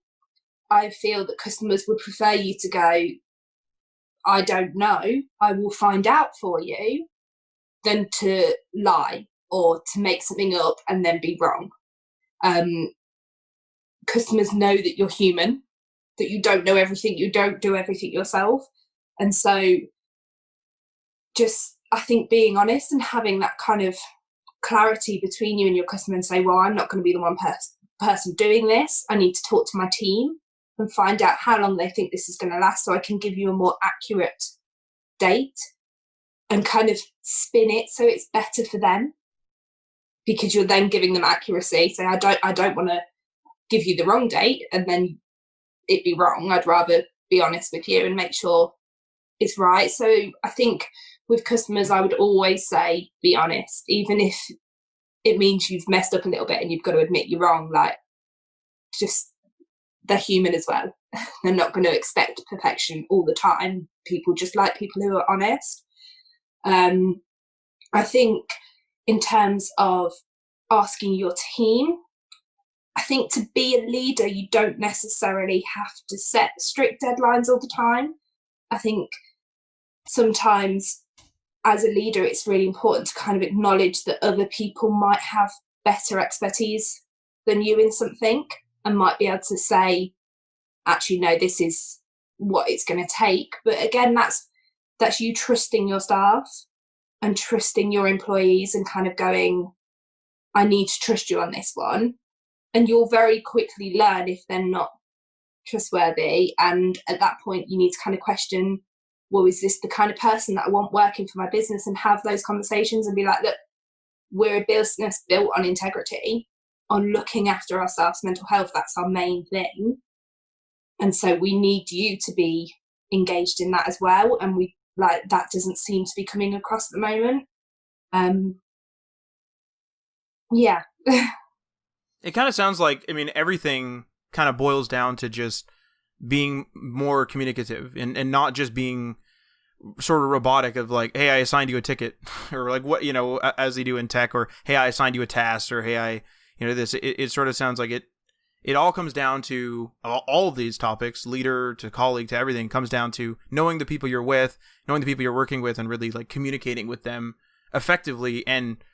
I feel that customers would prefer you to go, I don't know, I will find out for you, than to lie or to make something up and then be wrong. Customers know that you're human, that you don't know everything, you don't do everything yourself. And so just, I think, being honest and having that kind of clarity between you and your customer and say, well, I'm not going to be the one person doing this. I need to talk to my team and find out how long they think this is going to last so I can give you a more accurate date and kind of spin it so it's better for them, because you're then giving them accuracy. So I don't want to give you the wrong date and then it be wrong. I'd rather be honest with you and make sure it's right. So I think with customers, I would always say, be honest, even if it means you've messed up a little bit and you've got to admit you're wrong. Like, just, they're human as well. They're not going to expect perfection all the time. People just like people who are honest. I think in terms of asking your team, I think to be a leader, you don't necessarily have to set strict deadlines all the time. I think sometimes as a leader, it's really important to kind of acknowledge that other people might have better expertise than you in something and might be able to say, actually, no, this is what it's going to take. But again, that's you trusting your staff and trusting your employees and kind of going, I need to trust you on this one. And you'll very quickly learn if they're not trustworthy. And at that point, you need to kind of question, well, is this the kind of person that I want working for my business? And have those conversations and be like, look, we're a business built on integrity, on looking after our staff's mental health. That's our main thing. And so we need you to be engaged in that as well. And that doesn't seem to be coming across at the moment. Yeah. It kind of sounds like, everything kind of boils down to just being more communicative and not just being sort of robotic of like, hey, I assigned you a ticket, or like what, as they do in tech, or hey, I assigned you a task, or hey, this. It sort of sounds like it all comes down to all of these topics, leader to colleague to everything, comes down to knowing the people you're with, knowing the people you're working with, and really like communicating with them effectively and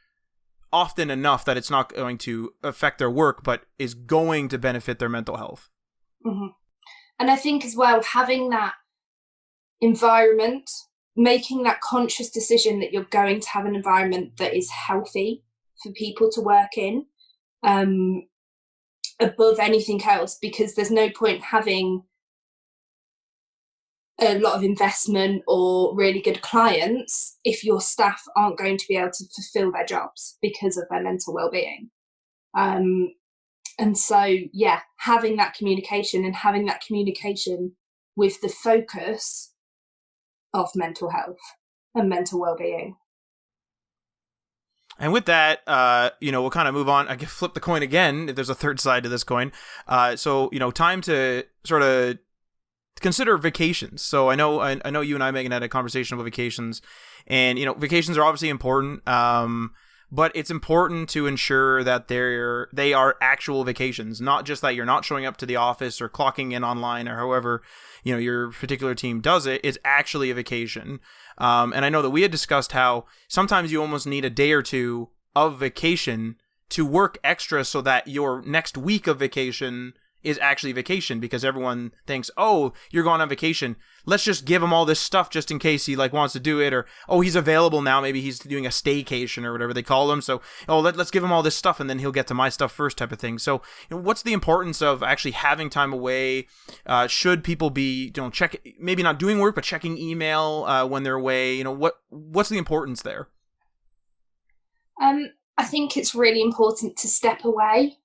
often enough that it's not going to affect their work, but is going to benefit their mental health. Mm-hmm. And I think as well, having that environment making that conscious decision that you're going to have an environment that is healthy for people to work in, above anything else, because there's no point having a lot of investment or really good clients if your staff aren't going to be able to fulfill their jobs because of their mental well-being. And so, yeah, having that communication with the focus of mental health and mental well-being. And with that, we'll kind of move on. I can flip the coin again if there's a third side to this coin. So, time to sort of consider vacations. So I know you and I, Megan, had a conversation about vacations, and vacations are obviously important. But it's important to ensure that they are actual vacations, not just that you're not showing up to the office or clocking in online or however your particular team does it. It's actually a vacation. And I know that we had discussed how sometimes you almost need a day or two of vacation to work extra so that your next week of vacation is actually vacation, because everyone thinks, oh, you're going on vacation, let's just give him all this stuff just in case he wants to do it, or oh, he's available now, maybe he's doing a staycation or whatever they call them, so let's give him all this stuff and then he'll get to my stuff first, type of thing. So what's the importance of actually having time away? Should people be maybe not doing work but checking email when they're away? What's the importance there? I think it's really important to step away.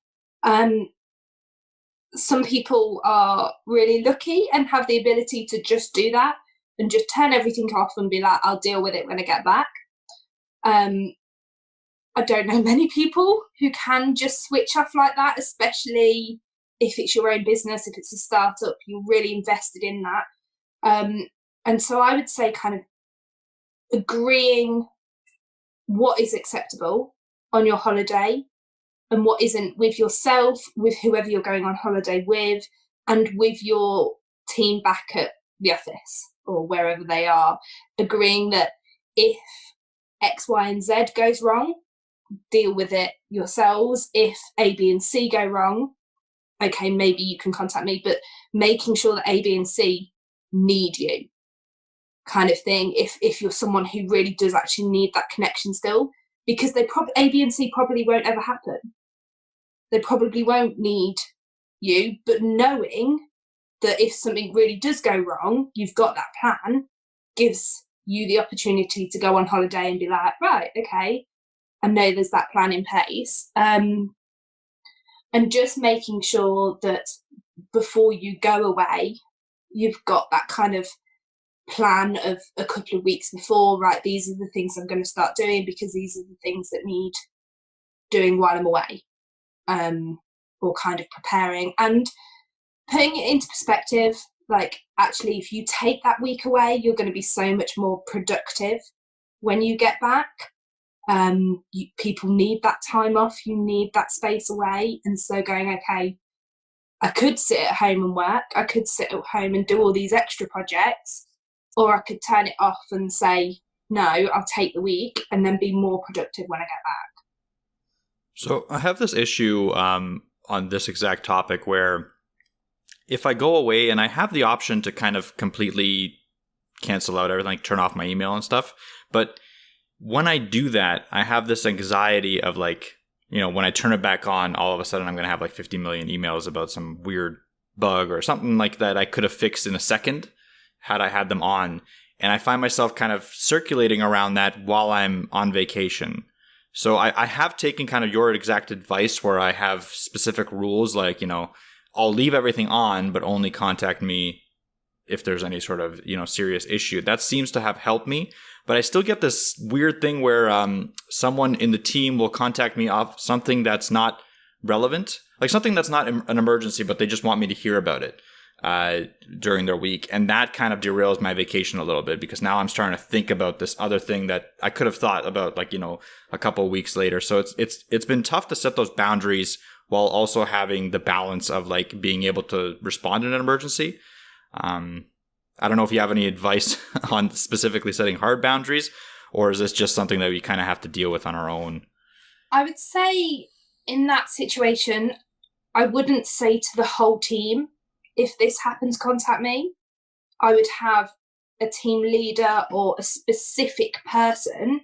Some people are really lucky and have the ability to just do that and just turn everything off and be like, I'll deal with it when I get back. I don't know many people who can just switch off like that, especially if it's your own business, if it's a startup, you're really invested in that. And so I would say kind of agreeing what is acceptable on your holiday and what isn't, with yourself, with whoever you're going on holiday with, and with your team back at the office or wherever they are, agreeing that if X, Y, and Z goes wrong, deal with it yourselves. If A, B, and C go wrong, okay, maybe you can contact me, but making sure that A, B, and C need you, kind of thing, if you're someone who really does actually need that connection still, because A, B, and C probably won't ever happen. They probably won't need you, but knowing that if something really does go wrong, you've got that plan, gives you the opportunity to go on holiday and be like, right, okay, I know there's that plan in place. And just making sure that before you go away, you've got that kind of plan of a couple of weeks before, right, these are the things I'm going to start doing because these are the things that need doing while I'm away. Or kind of preparing and putting it into perspective. Actually, if you take that week away, you're going to be so much more productive when you get back. People need that time off, you need that space away. And so going, okay, I could sit at home and work, I could sit at home and do all these extra projects, or I could turn it off and say, no, I'll take the week and then be more productive when I get back. So I have this issue on this exact topic where if I go away and I have the option to kind of completely cancel out everything, turn off my email and stuff, but when I do that, I have this anxiety of when I turn it back on, all of a sudden I'm going to have 50 million emails about some weird bug or something like that I could have fixed in a second had I had them on. And I find myself kind of circulating around that while I'm on vacation. So I have taken kind of your exact advice where I have specific rules I'll leave everything on, but only contact me if there's any sort of, serious issue. That seems to have helped me, but I still get this weird thing where someone in the team will contact me off something that's not relevant, something that's not an emergency, but they just want me to hear about it during their week. And that kind of derails my vacation a little bit because now I'm starting to think about this other thing that I could have thought about a couple of weeks later. So it's been tough to set those boundaries while also having the balance of being able to respond in an emergency. I don't know if you have any advice on specifically setting hard boundaries, or is this just something that we kind of have to deal with on our own? I would say in that situation, I wouldn't say to the whole team, if this happens, contact me. I would have a team leader or a specific person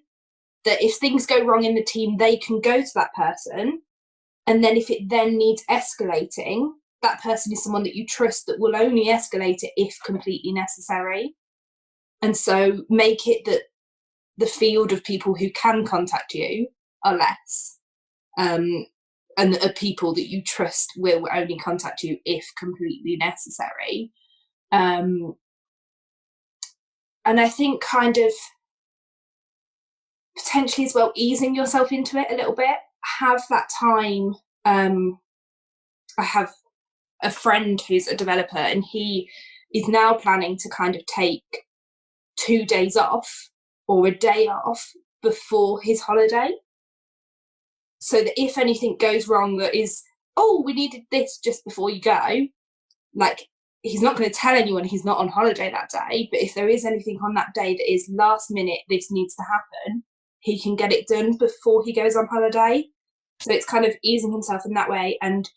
that if things go wrong in the team, they can go to that person. And then if it then needs escalating, that person is someone that you trust that will only escalate it if completely necessary. And so make it that the field of people who can contact you are less, and are people that you trust will only contact you if completely necessary. And I think kind of potentially as well, easing yourself into it a little bit, have that time. I have a friend who's a developer, and he is now planning to kind of take 2 days off or a day off before his holiday, so that if anything goes wrong that is, oh, we needed this just before you go, like, he's not going to tell anyone he's not on holiday that day, but if there is anything on that day that is last minute, this needs to happen, he can get it done before he goes on holiday. So it's kind of easing himself in that way. And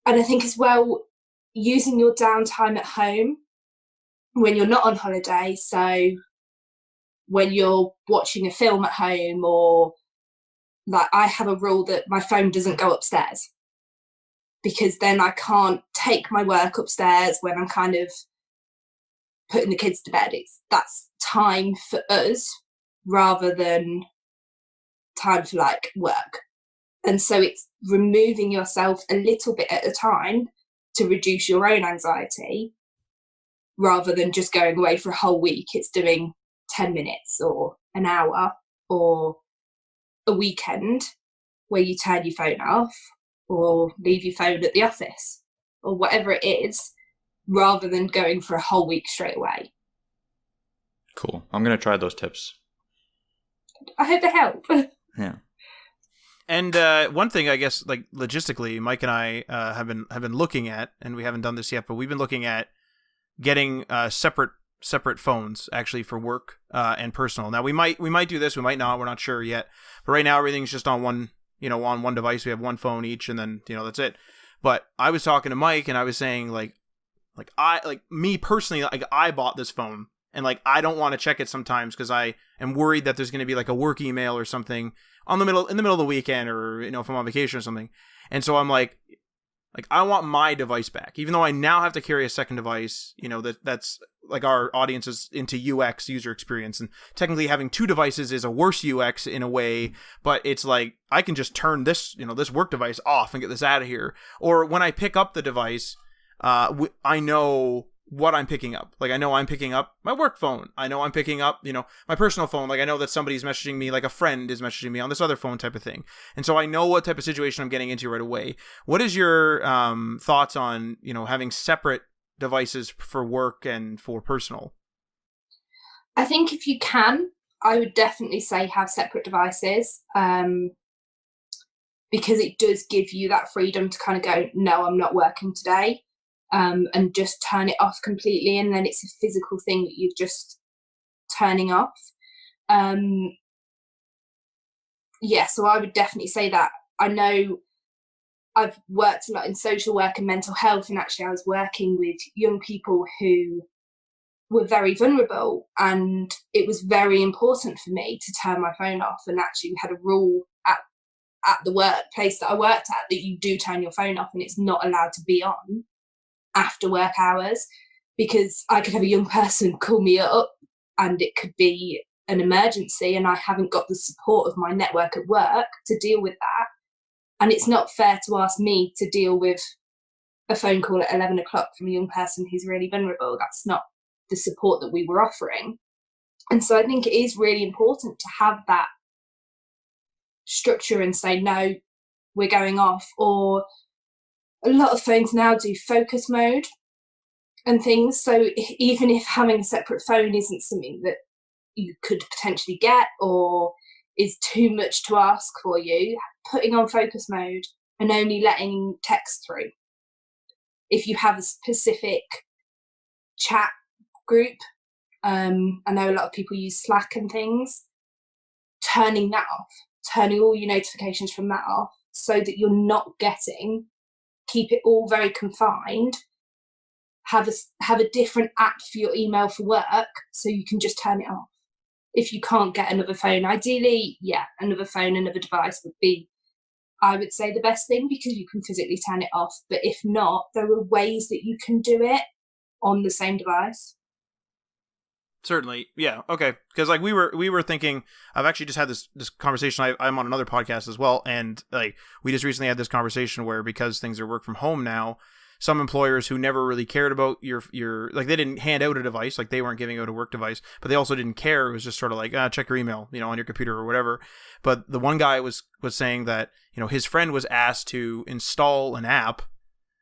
I think as well, using your downtime at home when you're not on holiday. So when you're watching a film at home, or like, I have a rule that my phone doesn't go upstairs, because then I can't take my work upstairs when I'm kind of putting the kids to bed. That's time for us rather than time for like work. And so it's removing yourself a little bit at a time to reduce your own anxiety, rather than just going away for a whole week. It's doing 10 minutes or an hour or a weekend where you turn your phone off or leave your phone at the office or whatever it is, rather than going for a whole week straight away. Cool. I'm going to try those tips. I hope they help. Yeah. And one thing, I guess, like logistically, Mike and I have been looking at, and we haven't done this yet, but we've been looking at getting separate phones actually for work and personal. Now we might do this, we might not, we're not sure yet. But right now everything's just on one device. We have one phone each, and then that's it. But I was talking to Mike, and I was saying me personally, like, I bought this phone, and like, I don't want to check it sometimes because I am worried that there's going to be like a work email or something in the middle of the weekend, or if I'm on vacation or something. And so I'm like I want my device back, even though I now have to carry a second device. That's like, our audience is into UX, user experience, and technically having two devices is a worse UX in a way. But it's like, I can just turn this this work device off and get this out of here. Or when I pick up the device, I know what I'm picking up. Like, I know I'm picking up my work phone. I know I'm picking up, my personal phone. Like, I know that somebody's messaging me, like a friend is messaging me on this other phone type of thing. And so I know what type of situation I'm getting into right away. What is your thoughts on, having separate devices for work and for personal? I think if you can, I would definitely say have separate devices, because it does give you that freedom to kind of go, no, I'm not working today. And just turn it off completely, and then it's a physical thing that you're just turning off. So I would definitely say that. I know I've worked a lot in social work and mental health, and actually I was working with young people who were very vulnerable, and it was very important for me to turn my phone off. And actually we had a rule at the workplace that I worked at that you do turn your phone off, and it's not allowed to be on after work hours, because I could have a young person call me up and it could be an emergency, and I haven't got the support of my network at work to deal with that. And it's not fair to ask me to deal with a phone call at 11 o'clock from a young person who's really vulnerable. That's not the support that we were offering. And so I think it is really important to have that structure and say, no, we're going off. Or a lot of phones now do focus mode and things. So even if having a separate phone isn't something that you could potentially get or is too much to ask for you, putting on focus mode and only letting text through. If you have a specific chat group, I know a lot of people use Slack and things, turning that off, turning all your notifications from that off, so that you're not getting, keep it all very confined, have a different app for your email for work, so you can just turn it off. If you can't get another phone, ideally, another phone, another device would be, I would say, the best thing, because you can physically turn it off. But if not, there are ways that you can do it on the same device. Certainly. Yeah. Okay. Because like we were thinking, I've actually just had this conversation. I'm on another podcast as well. And like, we just recently had this conversation where, because things are work from home now, some employers who never really cared about your like, they didn't hand out a device, like they weren't giving out a work device, but they also didn't care. It was just sort of like, check your email, on your computer or whatever. But the one guy was saying that, his friend was asked to install an app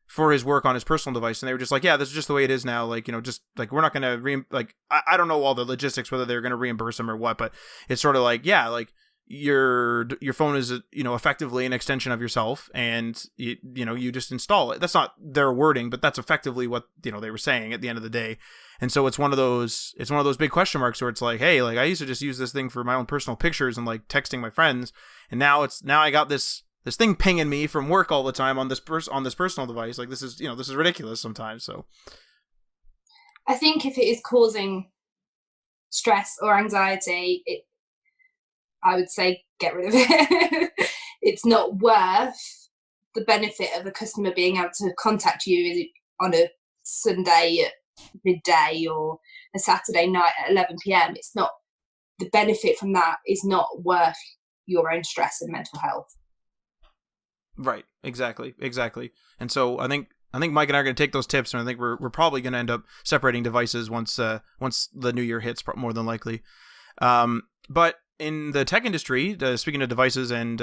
for his work on his personal device, and they were just like, yeah, this is just the way it is now. Like, just like, we're not going to I don't know all the logistics, whether they're going to reimburse him or what, but it's sort of like, yeah, like, your phone is effectively an extension of yourself, and you just install it. That's not their wording, but that's effectively what they were saying at the end of the day. And so it's one of those big question marks where it's like, hey, like, I used to just use this thing for my own personal pictures and like texting my friends, and now I got this thing pinging me from work all the time on this personal device. Like, this is ridiculous sometimes. So I think if it is causing stress or anxiety, I would say get rid of it. It's not worth the benefit of a customer being able to contact you on a Sunday at midday or a Saturday night at 11 p.m. It's not, the benefit from that is not worth your own stress and mental health. Right. Exactly. And so I think Mike and I are going to take those tips, and I think we're probably going to end up separating devices once the new year hits, more than likely. But in the tech industry, speaking of devices and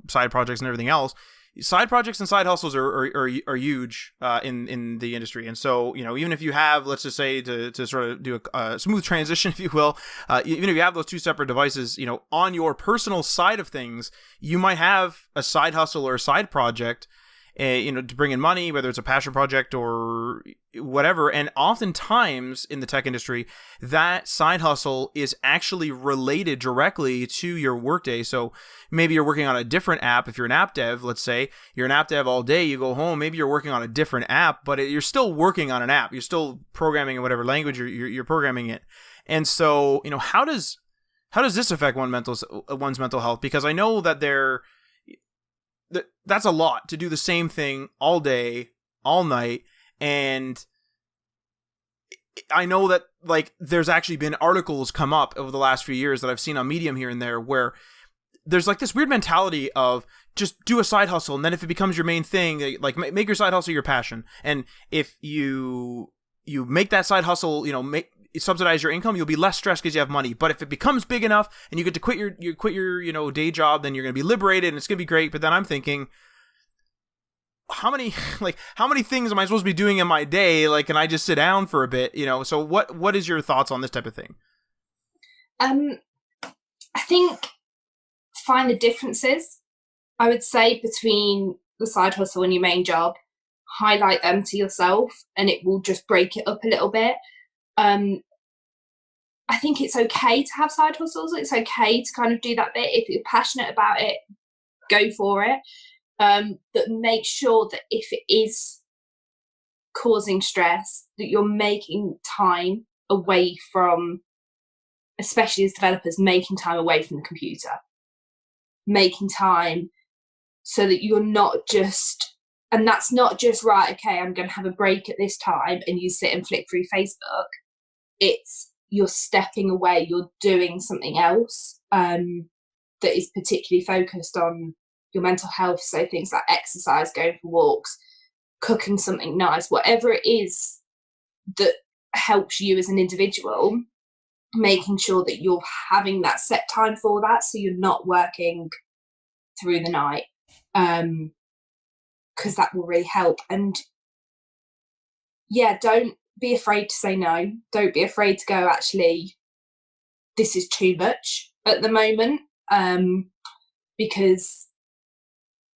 side projects and everything else, side projects and side hustles are huge in the industry. And so even if you have, let's just say, to sort of do a smooth transition, if you will, even if you have those two separate devices, on your personal side of things, you might have a side hustle or a side project, to bring in money, whether it's a passion project or whatever. And oftentimes in the tech industry, that side hustle is actually related directly to your workday. So maybe you're working on a different app. If you're an app dev, let's say you're an app dev all day, you go home, maybe you're working on a different app, but you're still working on an app. You're still programming in whatever language you're programming it. And so, how does this affect one's mental health? Because I know that that's a lot to do the same thing all day, all night. And I know that like there's actually been articles come up over the last few years that I've seen on Medium here and there, where there's like this weird mentality of just do a side hustle, and then if it becomes your main thing, like make your side hustle your passion. And if you make that side hustle, subsidize your income, you'll be less stressed because you have money. But if it becomes big enough and you get to quit your day job, then you're going to be liberated and it's going to be great. But then I'm thinking, how many things am I supposed to be doing in my day? Like, can I just sit down for a bit? So what is your thoughts on this type of thing? I think find the differences, I would say, between the side hustle and your main job. Highlight them to yourself, and it will just break it up a little bit. I think it's okay to have side hustles. It's okay to kind of do that bit. If you're passionate about it, go for it. But make sure that if it is causing stress, that you're making time away from, especially as developers, making time away from the computer. Making time so that you're not just, and that's not just, right, okay, I'm going to have a break at this time and you sit and flick through Facebook. It's you're stepping away, you're doing something else that is particularly focused on your mental health. So things like exercise, going for walks, cooking something nice, whatever it is that helps you as an individual, making sure that you're having that set time for that, so you're not working through the night, because that will really help. And don't be afraid to say no. Don't be afraid to go, actually, this is too much at the moment, because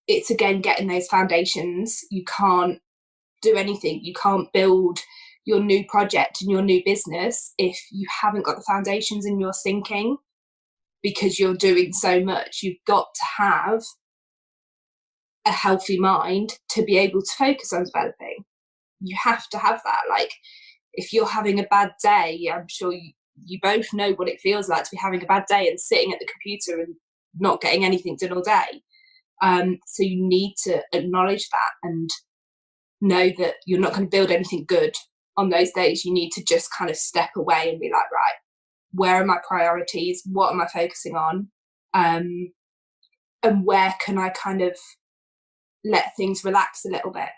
it's, again, getting those foundations. You can't do anything. You can't build your new project and your new business if you haven't got the foundations and you're sinking because you're doing so much. You've got to have a healthy mind to be able to focus on developing. you have to have that. Like, if you're having a bad day, I'm sure you both know what it feels like to be having a bad day and sitting at the computer and not getting anything done all day. So you need to acknowledge that and know that you're not going to build anything good on those days. You need to just kind of step away and be like, right, where are my priorities? What am I focusing on? And where can I kind of let things relax a little bit?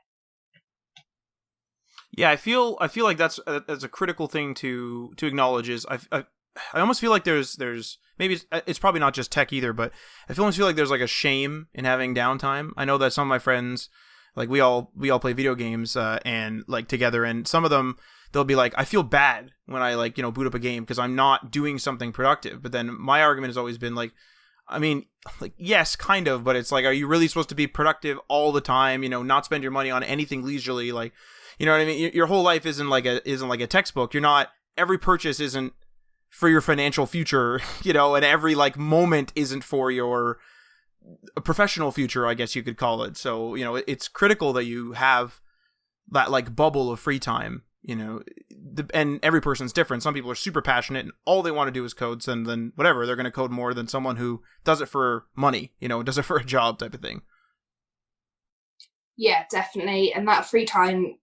Yeah, I feel like that's a critical thing to acknowledge. Is I almost feel like there's maybe it's probably not just tech either, but I almost feel like there's like a shame in having downtime. I know that some of my friends, like we all play video games and like together, and some of them, they'll be like, I feel bad when I like, boot up a game because I'm not doing something productive. But then my argument has always been like, I mean, like, yes, kind of, but it's like, are you really supposed to be productive all the time? Not spend your money on anything leisurely, like. You know what I mean? Your whole life isn't like a textbook. You're not, every purchase isn't for your financial future, and every like moment isn't for your professional future, I guess you could call it. So, it's critical that you have that like bubble of free time, and every person's different. Some people are super passionate and all they want to do is code, and then whatever, they're going to code more than someone who does it for money, does it for a job type of thing. Yeah, definitely. And that free time,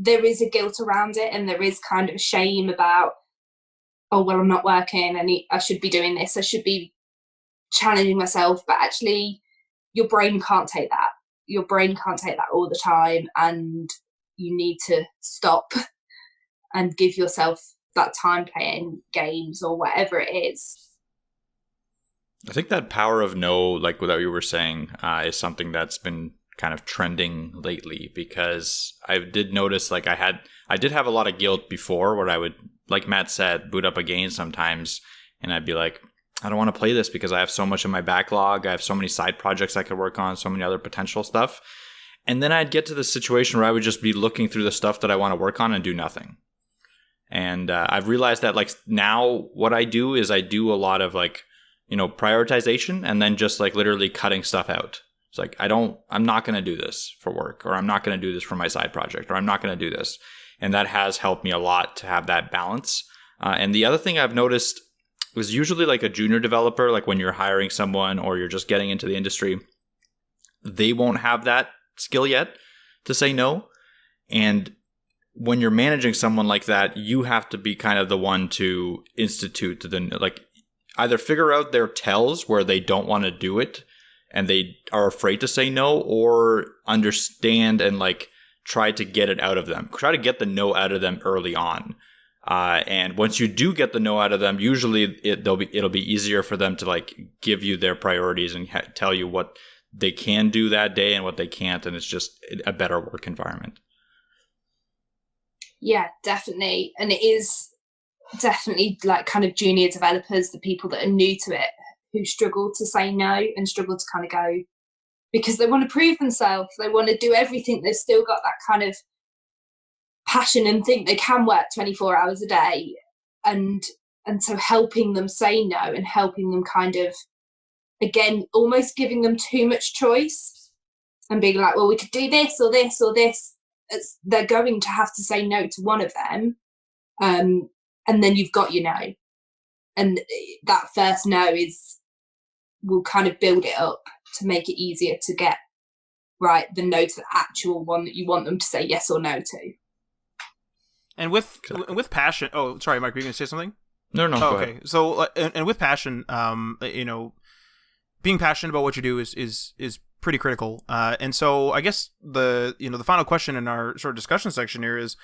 there is a guilt around it, and there is kind of a shame about, oh, well, I'm not working, and I should be doing this, I should be challenging myself. But actually, your brain can't take that. Your brain can't take that all the time, and you need to stop and give yourself that time playing games or whatever it is. I think that power of no, like what you were saying, is something that's been kind of trending lately, because I did notice like I did have a lot of guilt before where I would, like Matt said, boot up a game sometimes and I'd be like, I don't want to play this because I have so much in my backlog. I have so many side projects I could work on, so many other potential stuff. And then I'd get to the situation where I would just be looking through the stuff that I want to work on and do nothing. And I've realized that like now what I do is I do a lot of like, prioritization and then just like literally cutting stuff out. It's like, I'm not going to do this for work, or I'm not going to do this for my side project, or I'm not going to do this. And that has helped me a lot to have that balance. And the other thing I've noticed was usually like a junior developer, like when you're hiring someone or you're just getting into the industry, they won't have that skill yet to say no. And when you're managing someone like that, you have to be kind of the one to institute like either figure out their tells where they don't want to do it and they are afraid to say no, or understand and like try to get it out of them. Try to get the no out of them early on. And once you do get the no out of them, usually it'll be easier for them to like give you their priorities and tell you what they can do that day and what they can't. And it's just a better work environment. Yeah, definitely. And it is definitely like kind of junior developers, the people that are new to it, who struggle to say no and struggle to kind of go, because they want to prove themselves. They want to do everything. They've still got that kind of passion and think they can work 24 hours a day. And so helping them say no and helping them kind of, again, almost giving them too much choice and being like, well, we could do this or this or this. They're going to have to say no to one of them. And then you've got your no. And that first no will kind of build it up to make it easier to get the no to the actual one that you want them to say yes or no to. And with passion, oh, sorry, Mike, were you going to say something? No, go ahead. So, and with passion, being passionate about what you do is pretty critical. And so I guess the final question in our sort of discussion section here is,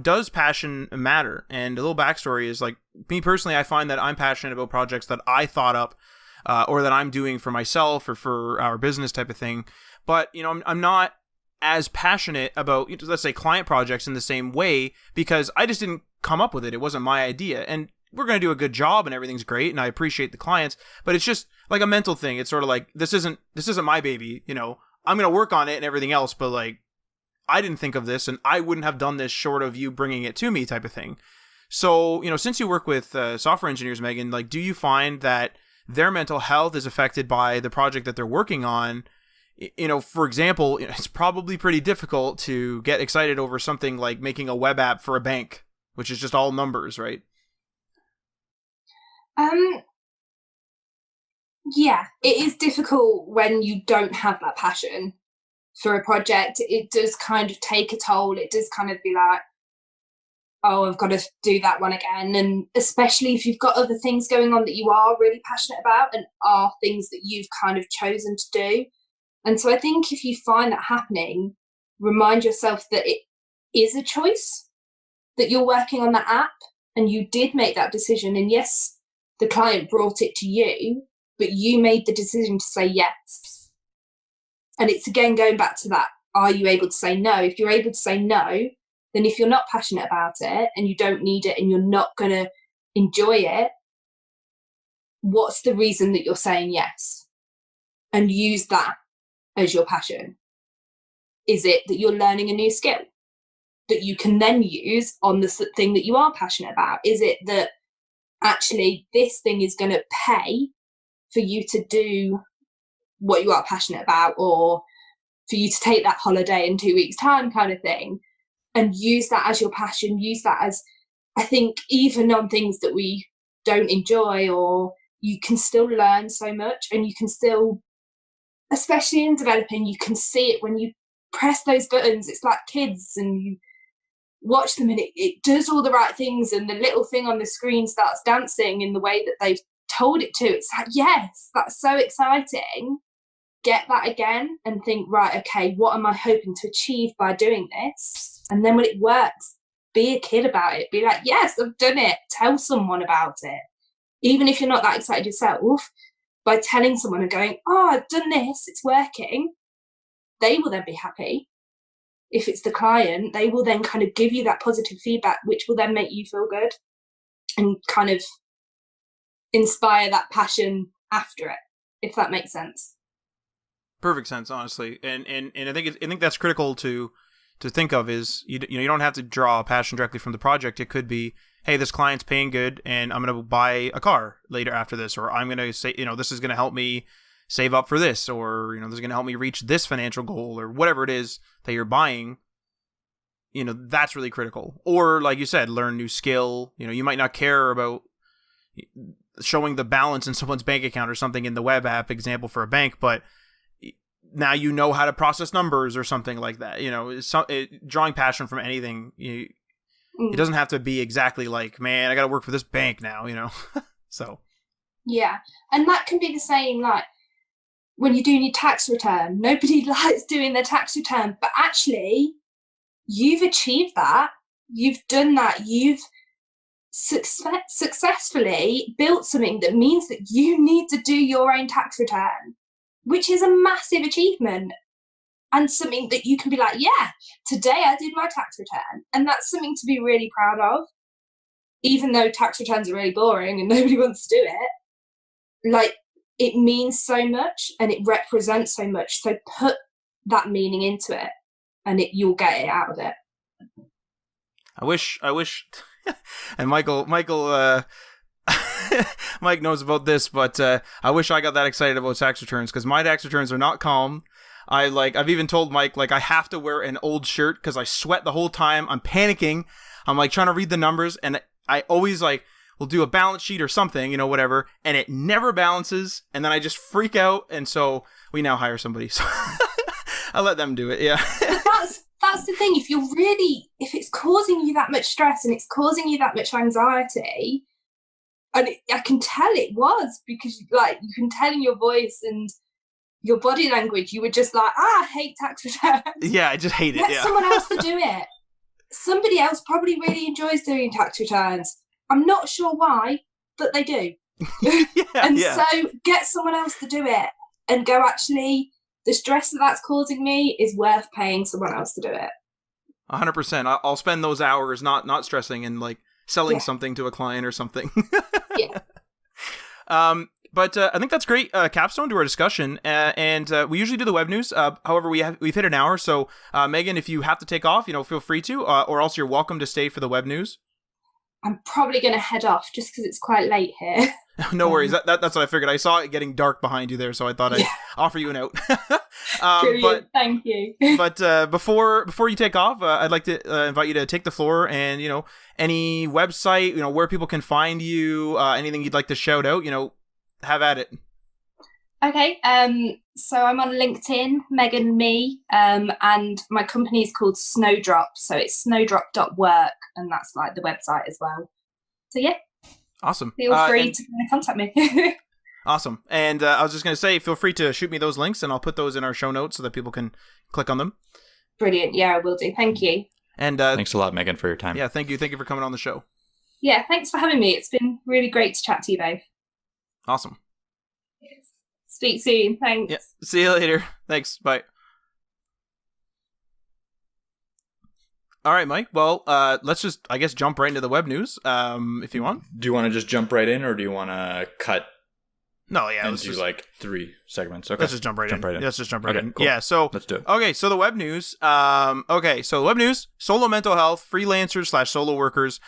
does passion matter? And a little backstory is like, me personally, I find that I'm passionate about projects that I thought up, or that I'm doing for myself or for our business type of thing. But, I'm not as passionate about, let's say, client projects in the same way, because I just didn't come up with it. It wasn't my idea. And we're going to do a good job and everything's great. And I appreciate the clients, but it's just like a mental thing. It's sort of like, this isn't my baby, I'm going to work on it and everything else, but like, I didn't think of this and I wouldn't have done this short of you bringing it to me type of thing. So, since you work with software engineers, Megan, like, do you find that their mental health is affected by the project that they're working on? for example, it's probably pretty difficult to get excited over something like making a web app for a bank, which is just all numbers, right? Yeah, it is difficult when you don't have that passion for a project. It does kind of take a toll. It does kind of be like, oh, I've got to do that one again. And especially if you've got other things going on that you are really passionate about and are things that you've kind of chosen to do. And so I think if you find that happening, remind yourself that it is a choice, that you're working on that app and you did make that decision. And yes, the client brought it to you, but you made the decision to say yes. And it's again going back to that, are you able to say no? If you're able to say no, then if you're not passionate about it and you don't need it and you're not going to enjoy it, what's the reason that you're saying yes? And use that as your passion. Is it that you're learning a new skill that you can then use on the thing that you are passionate about? Is it that actually this thing is going to pay for you to do what you are passionate about, or for you to take that holiday in 2 weeks' time kind of thing? And use that as your passion, use that as, I think, even on things that we don't enjoy, or you can still learn so much, and you can still, especially in developing, you can see it when you press those buttons. It's like kids, and you watch them and it does all the right things, and the little thing on the screen starts dancing in the way that they've told it to. It's like, yes, that's so exciting. Get that again and think, right, okay, what am I hoping to achieve by doing this? And then when it works, be a kid about it. Be like, yes, I've done it. Tell someone about it. Even if you're not that excited yourself, by telling someone and going, oh, I've done this, it's working, they will then be happy. If it's the client, they will then kind of give you that positive feedback, which will then make you feel good and kind of inspire that passion after it, if that makes sense. Perfect sense, honestly, and I think that's critical to think of. Is you don't have to draw a passion directly from the project. It could be, hey, this client's paying good, and I'm gonna buy a car later after this, or I'm gonna say, this is gonna help me save up for this, or this is gonna help me reach this financial goal, or whatever it is that you're buying. That's really critical. Or like you said, learn new skill. You might not care about showing the balance in someone's bank account or something in the web app example for a bank, but now you know how to process numbers or something like that. Drawing passion from anything, it doesn't have to be exactly like, man, I got to work for this bank now, So. Yeah. And that can be the same, like, when you're doing your tax return. Nobody likes doing their tax return, but actually, you've achieved that. You've done that. You've successfully built something that means that you need to do your own tax return, which is a massive achievement, and something that you can be like, yeah, today I did my tax return. And that's something to be really proud of, even though tax returns are really boring and nobody wants to do it. Like, it means so much and it represents so much. So put that meaning into it and you'll get it out of it. I wish, and Michael, Mike knows about this, but I wish I got that excited about tax returns, because my tax returns are not calm. I've even told Mike, I have to wear an old shirt because I sweat the whole time. I'm panicking. I'm trying to read the numbers, and I always will do a balance sheet or something, whatever, and it never balances, and then I just freak out, and so we now hire somebody. So I let them do it. Yeah. But that's the thing. If it's causing you that much stress and it's causing you that much anxiety, and I can tell it was, because you can tell in your voice and your body language, you were just like, I hate tax returns. Yeah, I just hate it. Let someone else to do it. Somebody else probably really enjoys doing tax returns. I'm not sure why, but they do. So get someone else to do it and go, actually, the stress that's causing me is worth paying someone else to do it. 100%. I'll spend those hours not stressing and selling something to a client or something. Yeah. But I think that's great capstone to our discussion, and we usually do the web news. However, we've hit an hour, so Megan, if you have to take off, feel free to, or else you're welcome to stay for the web news. I'm probably going to head off just because it's quite late here. No worries. That's what I figured. I saw it getting dark behind you there, so I thought I'd offer you an out. But thank you. But before you take off, I'd like to invite you to take the floor and, any website, where people can find you, anything you'd like to shout out, have at it. Okay, so I'm on LinkedIn, Megan Mee, and my company is called Snowdrop, so it's snowdrop.work, and that's like the website as well. So yeah. Awesome. Feel free to contact me. Awesome. And I was just going to say, feel free to shoot me those links, and I'll put those in our show notes so that people can click on them. Brilliant. Yeah, I will do. Thank you. And thanks a lot, Megan, for your time. Yeah, thank you. Thank you for coming on the show. Yeah, thanks for having me. It's been really great to chat to you both. Awesome. Speak soon. Thanks. Yeah. See you later. Thanks. Bye. All right, Mike. Well, let's just, I guess, jump right into the web news, if you want. Do you want to just jump right in, or do you want to cut? No, yeah. And do like 3 segments. Okay. Let's just jump right in. Let's just jump right in. Cool. Yeah, so let's do it. Okay, so the web news. So the web news, solo mental health, freelancers / solo workers.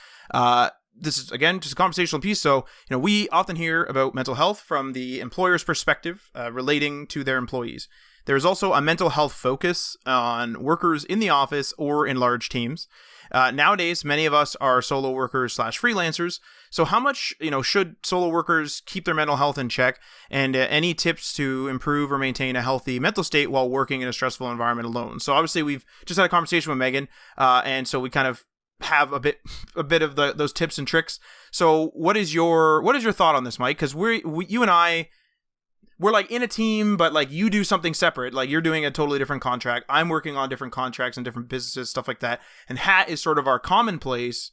This is, again, just a conversational piece. So, we often hear about mental health from the employer's perspective, relating to their employees. There's also a mental health focus on workers in the office or in large teams. Nowadays, many of us are solo workers / freelancers. So how much, should solo workers keep their mental health in check? And any tips to improve or maintain a healthy mental state while working in a stressful environment alone? So obviously, we've just had a conversation with Megan, and so we kind of have a bit of those tips and tricks. So what is your thought on this, Mike? Because you and I, we're like in a team, but like you do something separate. Like you're doing a totally different contract. I'm working on different contracts and different businesses, stuff like that. And hat is sort of our commonplace.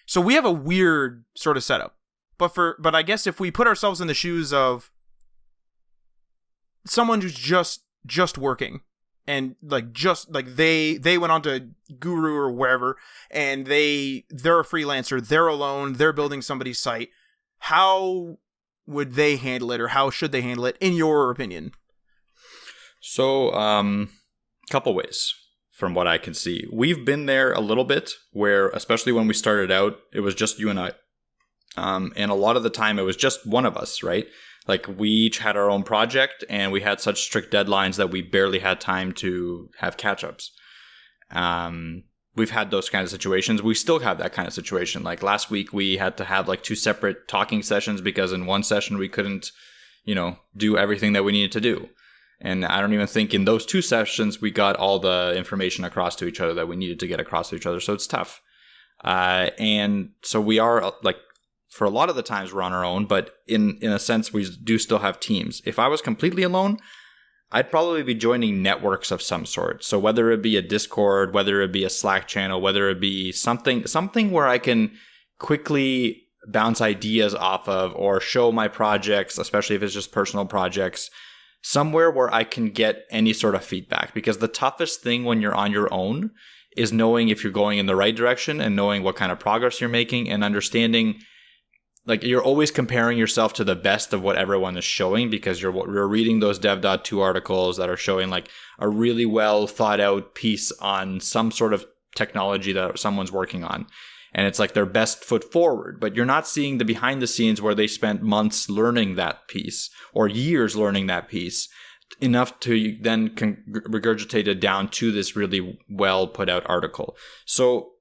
So we have a weird sort of setup. But I guess if we put ourselves in the shoes of someone who's just working, and they went on to Guru or wherever, and they're a freelancer, they're alone, they're building somebody's site. How would they handle it, or how should they handle it, in your opinion? So, couple ways from what I can see. We've been there a little bit, where, especially when we started out, it was just you and I. And a lot of the time it was just one of us, right? Like we each had our own project, and we had such strict deadlines that we barely had time to have catch-ups. We've had those kind of situations. We still have that kind of situation. Like last week, we had to have like 2 separate talking sessions because in one session we couldn't, do everything that we needed to do. And I don't even think in those 2 sessions we got all the information across to each other that we needed to get across to each other. So it's tough. And so we are like, for a lot of the times we're on our own, but in a sense, we do still have teams. If I was completely alone, I'd probably be joining networks of some sort. So whether it be a Discord, whether it be a Slack channel, whether it be something where I can quickly bounce ideas off of or show my projects, especially if it's just personal projects, somewhere where I can get any sort of feedback. Because the toughest thing when you're on your own is knowing if you're going in the right direction and knowing what kind of progress you're making and understanding. Like you're always comparing yourself to the best of what everyone is showing, because you're reading those dev.to articles that are showing like a really well thought out piece on some sort of technology that someone's working on. And it's like their best foot forward, but you're not seeing the behind the scenes where they spent months learning that piece or years learning that piece enough to then regurgitate it down to this really well put out article. So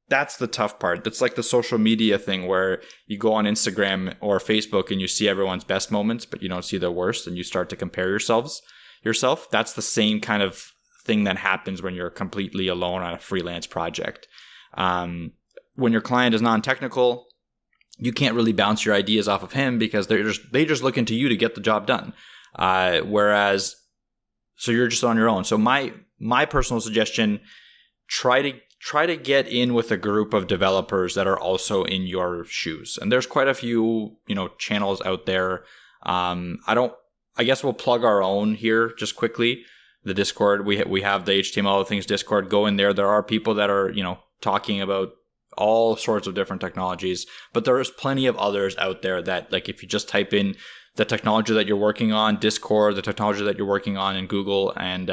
that's the tough part. That's like the social media thing where you go on Instagram or Facebook and you see everyone's best moments, but you don't see their worst, and you start to compare yourself. That's the same kind of thing that happens when you're completely alone on a freelance project. When your client is non-technical, you can't really bounce your ideas off of him because they just look into you to get the job done. Whereas, so you're just on your own. So my personal suggestion, try to get in with a group of developers that are also in your shoes. And there's quite a few, channels out there. I guess we'll plug our own here just quickly. The Discord, we have the HTML All Things Discord. Go in there. There are people that are, talking about all sorts of different technologies, but there is plenty of others out there that, like, if you just type in the technology that you're working on, Discord, the technology that you're working on in Google, and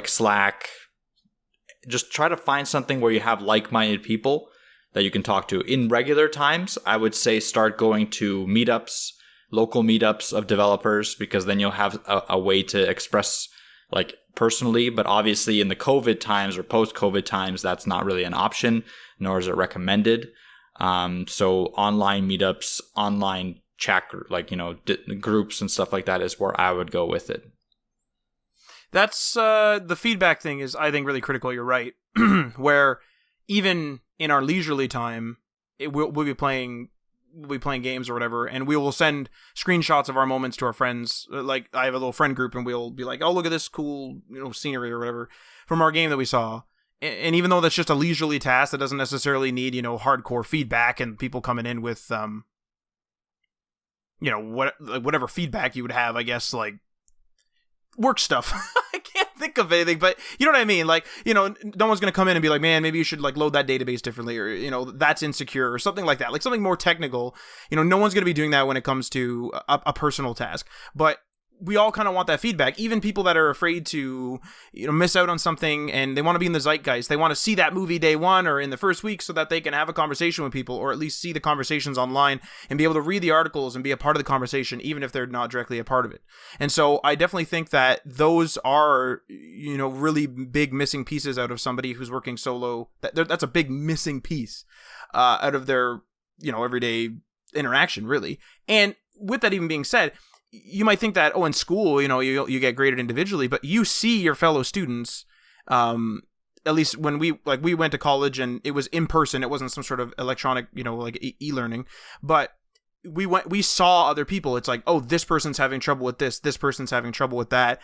Slack, just try to find something where you have like-minded people that you can talk to. In regular times, I would say start going to meetups, local meetups of developers, because then you'll have a way to express like personally. But obviously in the COVID times or post-COVID times, that's not really an option, nor is it recommended. So online meetups, online chat, like, groups and stuff like that is where I would go with it. That's the feedback thing is, I think, really critical. You're right. Where even in our leisurely time, we'll be playing games or whatever, and we will send screenshots of our moments to our friends. Like, I have a little friend group, and we'll be like, "Oh, look at this cool, scenery or whatever from our game that we saw." And even though that's just a leisurely task that doesn't necessarily need, hardcore feedback and people coming in with, whatever feedback you would have, I guess, like work stuff. I can't think of anything, but you know what I mean? Like, no one's going to come in and be like, man, maybe you should like load that database differently, or, that's insecure or something like that. Like something more technical, no one's going to be doing that when it comes to a personal task, but we all kind of want that feedback. Even people that are afraid to, miss out on something and they want to be in the zeitgeist. They want to see that movie day one or in the first week so that they can have a conversation with people, or at least see the conversations online and be able to read the articles and be a part of the conversation, even if they're not directly a part of it. And so I definitely think that those are, really big missing pieces out of somebody who's working solo. That's a big missing piece out of their, everyday interaction, really. And with that even being said, you might think that, in school, you get graded individually, but you see your fellow students, at least when we went to college and it was in person, it wasn't some sort of electronic, like e-learning, but we saw other people. It's like, this person's having trouble with this person's having trouble with that.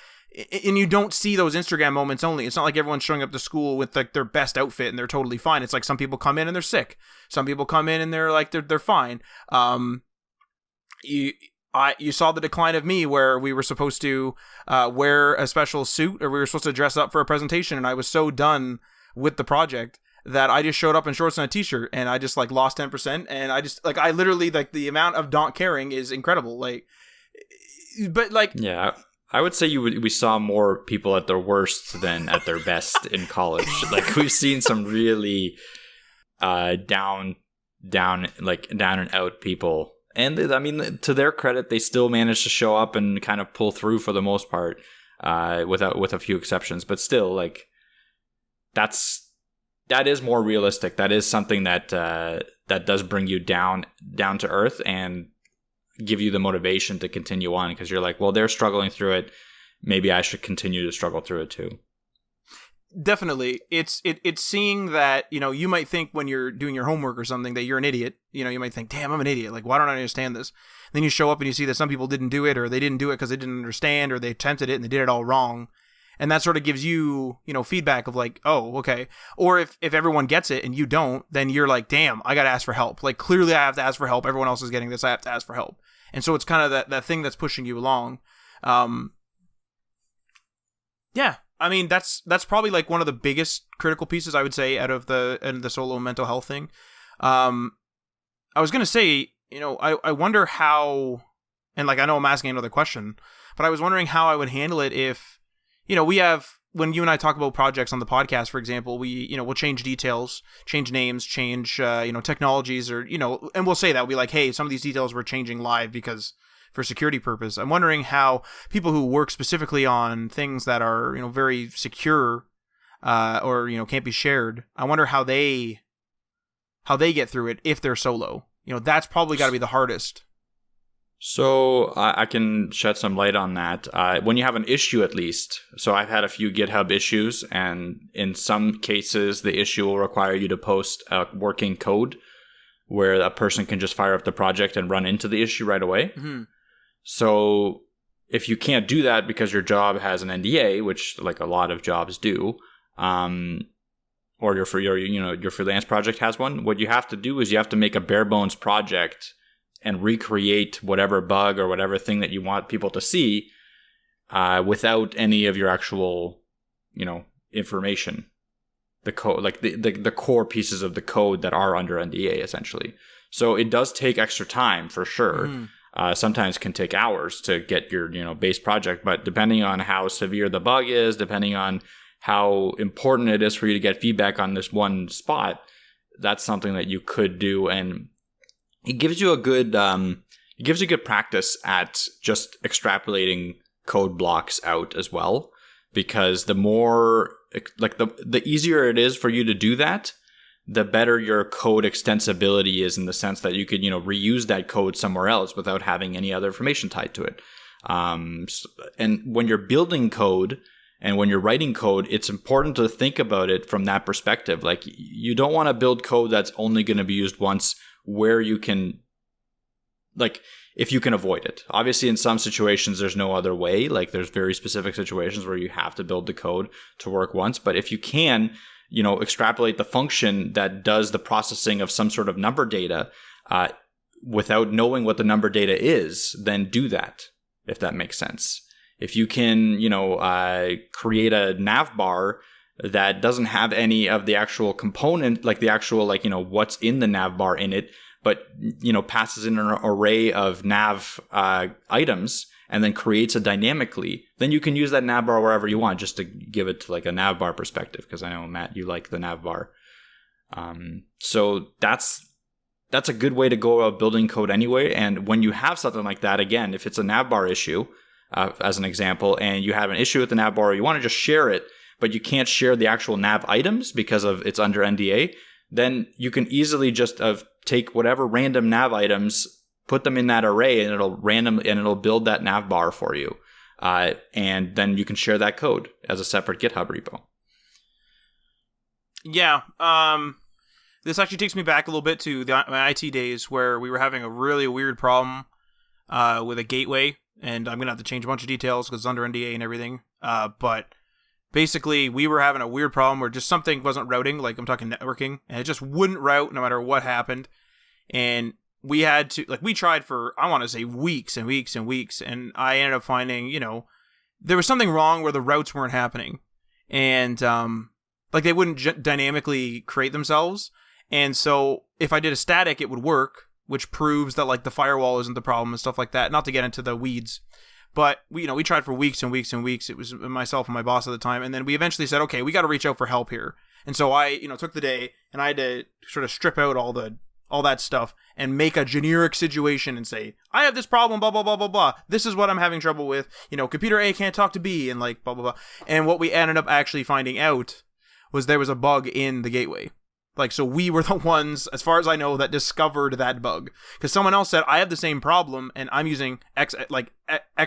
And you don't see those Instagram moments only. It's not like everyone's showing up to school with like their best outfit and they're totally fine. It's like some people come in and they're sick. Some people come in and they're like, they're fine. You saw the decline of me where we were supposed to wear a special suit, or we were supposed to dress up for a presentation, and I was so done with the project that I just showed up in shorts and a t-shirt, and I just like lost 10%, and I literally like the amount of not caring is incredible. Like, but like, yeah, I would say we saw more people at their worst than at their best in college. Like, we've seen some really down and out people. And I mean, to their credit, they still managed to show up and kind of pull through for the most part, with a few exceptions. But still, like, that is more realistic. That is something that does bring you down to earth and give you the motivation to continue on, because you're like, well, they're struggling through it. Maybe I should continue to struggle through it too. Definitely. It's seeing that, you might think when you're doing your homework or something that you're an idiot. You might think, damn, I'm an idiot. Like, why don't I understand this? Then you show up and you see that some people didn't do it, or they didn't do it because they didn't understand, or they attempted it and they did it all wrong. And that sort of gives you, feedback of like, oh, okay. Or if everyone gets it and you don't, then you're like, damn, I got to ask for help. Like, clearly I have to ask for help. Everyone else is getting this. I have to ask for help. And so it's kind of that thing that's pushing you along. Yeah. I mean, that's probably like one of the biggest critical pieces, I would say, out of the solo mental health thing. I was going to say, I wonder how, and like, I know I'm asking another question, but I was wondering how I would handle it if, we have, when you and I talk about projects on the podcast, for example, we'll change details, change names, change, technologies, or, and we'll say that, we'll be like, hey, some of these details we're changing live because for security purpose. I'm wondering how people who work specifically on things that are, very secure, or, can't be shared, I wonder how they get through it if they're solo. That's probably got to be the hardest. So I can shed some light on that. When you have an issue, at least. So I've had a few GitHub issues, and in some cases, the issue will require you to post working code where a person can just fire up the project and run into the issue right away. Mm-hmm. So if you can't do that because your job has an NDA, which like a lot of jobs do, or your freelance project has one, what you have to do is you have to make a bare bones project and recreate whatever bug or whatever thing that you want people to see, without any of your actual, information, the code, like the core pieces of the code that are under NDA, essentially. So it does take extra time for sure. Mm. Sometimes can take hours to get your, base project, but depending on how severe the bug is, depending on how important it is for you to get feedback on this one spot, that's something that you could do. And it gives you a good, it gives you good practice at just extrapolating code blocks out as well, because the more like the easier it is for you to do that, the better your code extensibility is, in the sense that you could, reuse that code somewhere else without having any other information tied to it. And when you're building code and when you're writing code, it's important to think about it from that perspective. Like, you don't want to build code that's only going to be used once, where you can, like, if you can avoid it. Obviously, in some situations, there's no other way. Like, there's very specific situations where you have to build the code to work once. But if you can, extrapolate the function that does the processing of some sort of number data without knowing what the number data is, then do that, if that makes sense. If you can, create a nav bar that doesn't have any of the actual component, like the actual, what's in the nav bar in it, but, passes in an array of nav items and then creates it dynamically, then you can use that nav bar wherever you want, just to give it to like a nav bar perspective, because I know, Matt, you like the nav bar. So that's a good way to go about building code anyway. And when you have something like that, again, if it's a nav bar issue, as an example, and you have an issue with the nav bar, or you want to just share it, but you can't share the actual nav items because of it's under NDA, then you can easily just take whatever random nav items, put them in that array, and it'll build that nav bar for you. And then you can share that code as a separate GitHub repo. Yeah. This actually takes me back a little bit to my IT days, where we were having a really weird problem with a gateway, and I'm going to have to change a bunch of details because it's under NDA and everything. But basically, we were having a weird problem where just something wasn't routing, like I'm talking networking, and it just wouldn't route no matter what happened. And we had to, we tried for, I want to say, weeks and weeks and weeks, and I ended up finding, there was something wrong where the routes weren't happening. And, they wouldn't dynamically create themselves. And so if I did a static, it would work, which proves that, the firewall isn't the problem and stuff like that. Not to get into the weeds. But, we tried for weeks and weeks and weeks. It was myself and my boss at the time. And then we eventually said, okay, we got to reach out for help here. And so I, took the day, and I had to sort of strip out all that stuff and make a generic situation and say, I have this problem, blah, blah, blah, blah, blah. This is what I'm having trouble with. Computer A can't talk to B, and blah, blah, blah. And what we ended up actually finding out was there was a bug in the gateway. So we were the ones, as far as I know, that discovered that bug. Because someone else said, I have the same problem, and I'm using X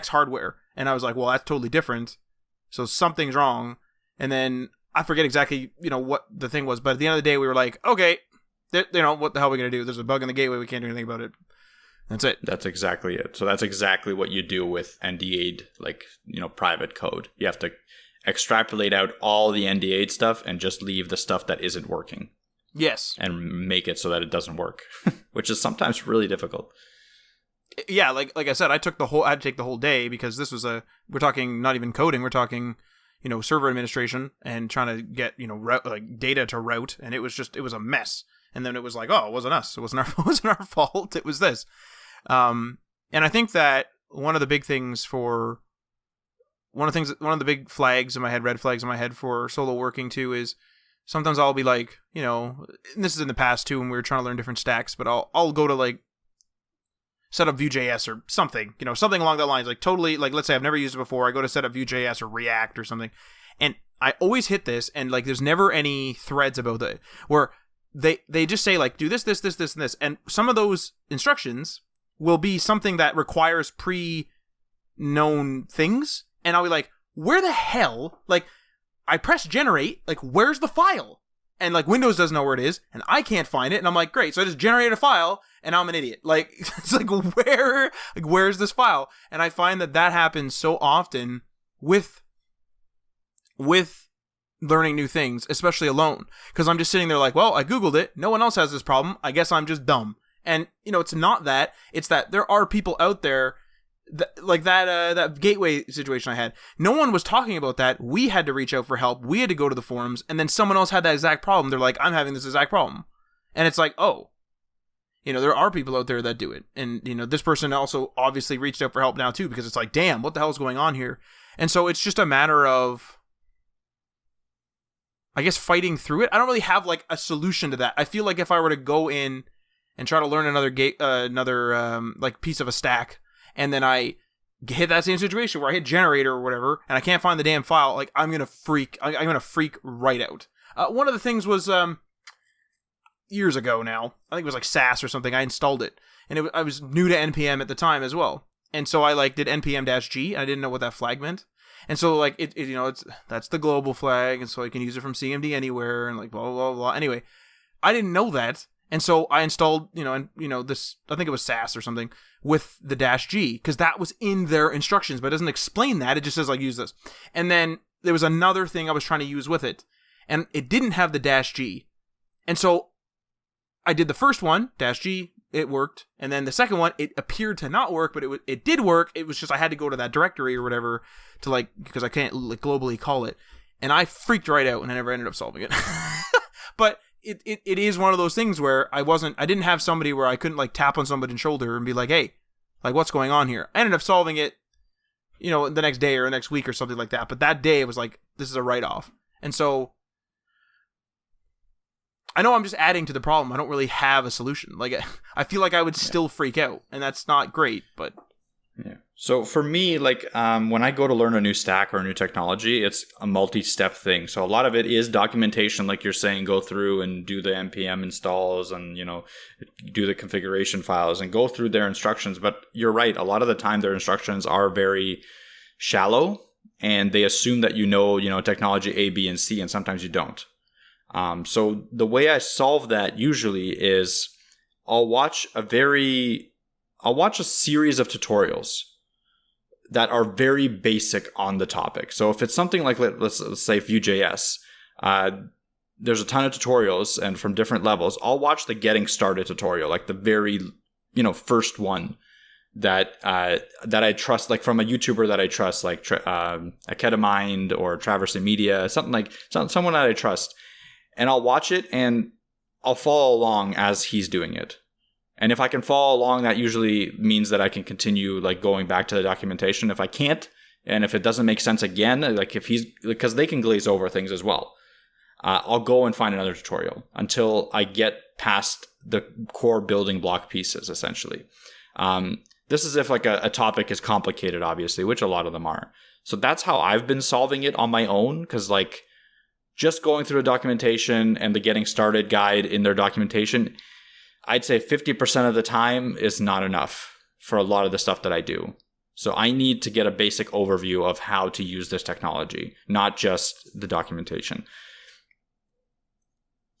hardware. And I was like, well, that's totally different. So something's wrong. And then I forget exactly, what the thing was. But at the end of the day, we were like, okay, what the hell are we going to do? There's a bug in the gateway. We can't do anything about it. That's it. That's exactly it. So that's exactly what you do with NDA'd, private code. You have to extrapolate out all the NDA'd stuff and just leave the stuff that isn't working. Yes. And make it so that it doesn't work, which is sometimes really difficult. Yeah, like I said, I had to take the whole day, because this was we're talking not even coding, we're talking, server administration and trying to get, data to route, and it was a mess. And then it was like, oh, it wasn't us. It wasn't our fault. It was this. And I think that one of the big things one of the big flags in my head, red flags in my head for solo working too, is sometimes I'll be like, and this is in the past too, when we were trying to learn different stacks, but I'll go to set up Vue.js or something, something along that lines, totally, let's say I've never used it before. I go to set up Vue.js or React or something, and I always hit this, and there's never any threads about it where they just say do this, this, this, this, and this, and some of those instructions will be something that requires pre-known things, and I'll be like, where the hell, I press generate, where's the file? And Windows doesn't know where it is, and I can't find it, and I'm like, great, so I just generated a file, and I'm an idiot. It's where's this file? And I find that happens so often with learning new things, especially alone, because I'm just sitting there well, I Googled it, no one else has this problem, I guess I'm just dumb. And, it's not that, it's that there are people out there that gateway situation I had. No one was talking about that. We had to reach out for help. We had to go to the forums, and then someone else had that exact problem. They're like, I'm having this exact problem. And it's like, oh, there are people out there that do it. And, this person also obviously reached out for help now too, because it's like, damn, what the hell is going on here? And so it's just a matter of, I guess, fighting through it. I don't really have a solution to that. I feel like if I were to go in and try to learn another like piece of a stack, and then I hit that same situation where I hit generator or whatever, and I can't find the damn file, like I'm gonna freak right out. One of the things was years ago now, I think it was like SAS or something. I installed it, and I was new to npm at the time as well, and so I like did npm-g, and I didn't know what that flag meant, and so like that's the global flag, and so I can use it from CMD anywhere, and like blah blah blah blah. Anyway, I didn't know that. And so I installed, this, I think it was SAS or something, with the -G, because that was in their instructions, but it doesn't explain that. It just says, like, use this. And then there was another thing I was trying to use with it, and it didn't have the -G. And so I did the first one, -G, it worked. And then the second one, it appeared to not work, but it did work. It was just I had to go to that directory or whatever to, like, because I can't like, globally call it. And I freaked right out, and I never ended up solving it. But it is one of those things where I didn't have somebody where I couldn't like tap on somebody's shoulder and be like, hey, like what's going on here? I ended up solving it, the next day or next week or something like that. But that day it was like, this is a write-off. And so I know I'm just adding to the problem. I don't really have a solution. Like I feel like I would still freak out, and that's not great, but yeah. So for me, like when I go to learn a new stack or a new technology, it's a multi-step thing. So a lot of it is documentation, like you're saying, go through and do the npm installs and, do the configuration files and go through their instructions. But you're right. A lot of the time their instructions are very shallow, and they assume that technology A, B, and C, and sometimes you don't. So the way I solve that usually is I'll watch a series of tutorials that are very basic on the topic. So if it's something like, let's say Vue.js, there's a ton of tutorials and from different levels. I'll watch the getting started tutorial, like the very, first one that I trust, like from a YouTuber that I trust, like Aketamind or Traversing Media, someone that I trust. And I'll watch it and I'll follow along as he's doing it. And if I can follow along, that usually means that I can continue like going back to the documentation. If I can't, and if it doesn't make sense again, like because they can glaze over things as well, I'll go and find another tutorial until I get past the core building block pieces, essentially. This is if like a topic is complicated, obviously, which a lot of them are. So that's how I've been solving it on my own, because like just going through a documentation and the getting started guide in their documentation, I'd say 50% of the time is not enough for a lot of the stuff that I do. So I need to get a basic overview of how to use this technology, not just the documentation.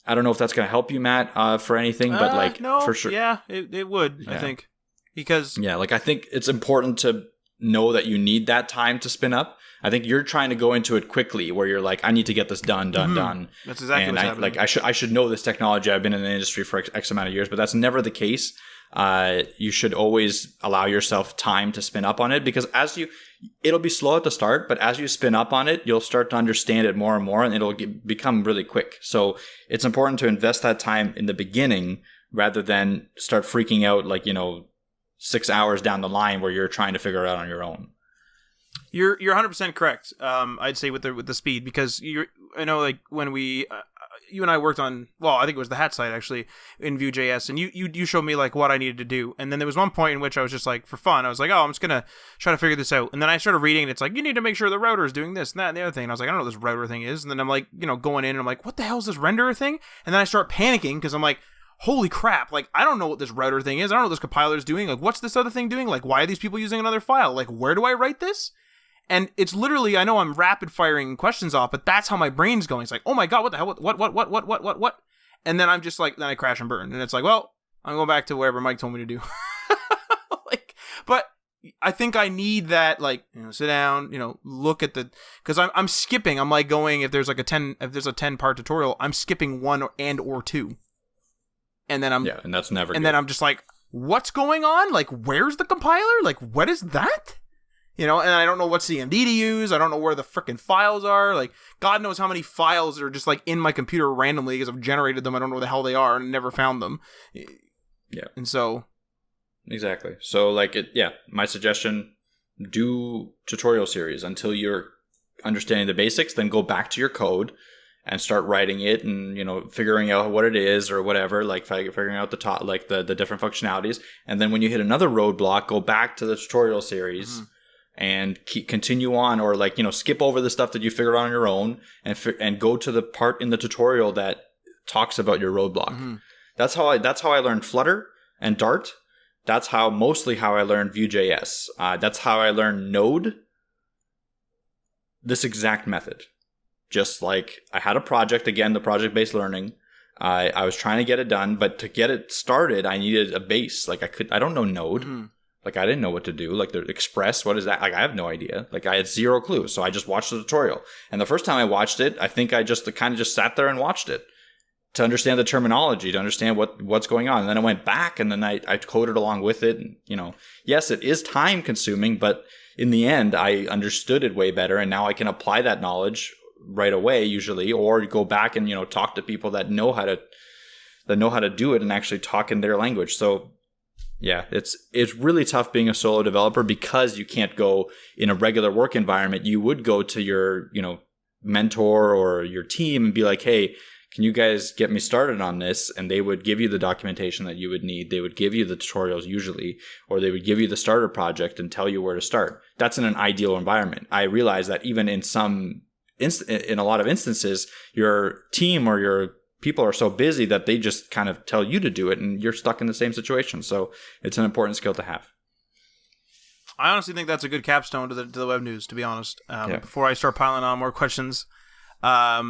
I don't know if that's going to help you, Matt, for anything, but no, for sure. Yeah, it would, yeah. I think. Because I think it's important to know that you need that time to spin up. I think you're trying to go into it quickly, where you're like, I need to get this done. That's exactly what's happening. I should know this technology. I've been in the industry for X amount of years, but that's never the case. You should always allow yourself time to spin up on it, because it'll be slow at the start, but as you spin up on it, you'll start to understand it more and more, and it'll become really quick. So it's important to invest that time in the beginning rather than start freaking out 6 hours down the line where you're trying to figure it out on your own. You're 100% correct. I'd say with the speed, because I know like when we you and I worked on, well, I think it was the hat site actually in Vue.js, and you showed me like what I needed to do, and then there was one point in which I was just like, for fun, I was like, oh, I'm just gonna try to figure this out, and then I started reading, and it's like, you need to make sure the router is doing this and that and the other thing, and I was like, I don't know what this router thing is, and then I'm like, going in, and I'm like, what the hell is this renderer thing? And then I start panicking because I'm like, holy crap, like, I don't know what this router thing is, I don't know what this compiler is doing, like, what's this other thing doing, like, why are these people using another file, like, where do I write this? And it's literally, I know I'm rapid firing questions off, but that's how my brain's going. It's like, oh my god, what the hell? What? And then I'm just like, then I crash and burn. And it's like, well, I'm going back to wherever Mike told me to do. But I think I need that, sit down, look at because I'm skipping. I'm like going, if there's a 10-part tutorial, I'm skipping 1 or 2. And then and that's never. And then I'm just like, what's going on? Like, where's the compiler? Like, what is that? And I don't know what CMD to use. I don't know where the frickin' files are. Like, God knows how many files are just, in my computer randomly because I've generated them. I don't know where the hell they are and never found them. Yeah. And so... Exactly. So, my suggestion, do tutorial series until you're understanding the basics, then go back to your code and start writing it and, figuring out what it is or whatever, like figuring out the different functionalities. And then when you hit another roadblock, go back to the tutorial series and continue on, or skip over the stuff that you figured out on your own and go to the part in the tutorial that talks about your roadblock. That's how I learned Flutter and Dart. That's mostly how I learned Vue.js. That's how I learned Node. This exact method. Just like I had a project, again, the project-based learning. I was trying to get it done, but to get it started, I needed a base. I don't know Node. I didn't know what to do. The Express, what is that? I have no idea. I had zero clue. So I just watched the tutorial. And the first time I watched it, I think I just kind of just sat there and watched it to understand the terminology, to understand what's going on. And then I went back and then I coded along with it. And, yes, it is time consuming, but in the end, I understood it way better. And now I can apply that knowledge right away, usually, or go back and, talk to people that know how to do it and actually talk in their language. So yeah, it's really tough being a solo developer because you can't go in a regular work environment. You would go to your, mentor or your team and be like, hey, can you guys get me started on this? And they would give you the documentation that you would need. They would give you the tutorials usually, or they would give you the starter project and tell you where to start. That's in an ideal environment. I realize that even in a lot of instances, your team or your people are so busy that they just kind of tell you to do it and you're stuck in the same situation. So it's an important skill to have. I honestly think that's a good capstone to the web news, to be honest. Before I start piling on more questions, I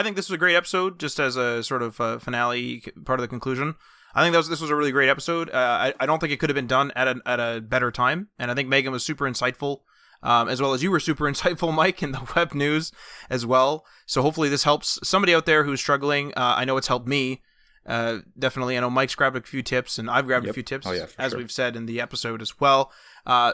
think this was a great episode, just as a sort of finale, part of the conclusion. I think this was a really great episode. I don't think it could have been done at a better time, and I think Megan was super insightful. As well as you were super insightful, Mike, in the web news as well. So hopefully this helps somebody out there who's struggling. I know it's helped me. Definitely. I know Mike's grabbed a few tips, and I've grabbed a few tips, as we've said in the episode as well.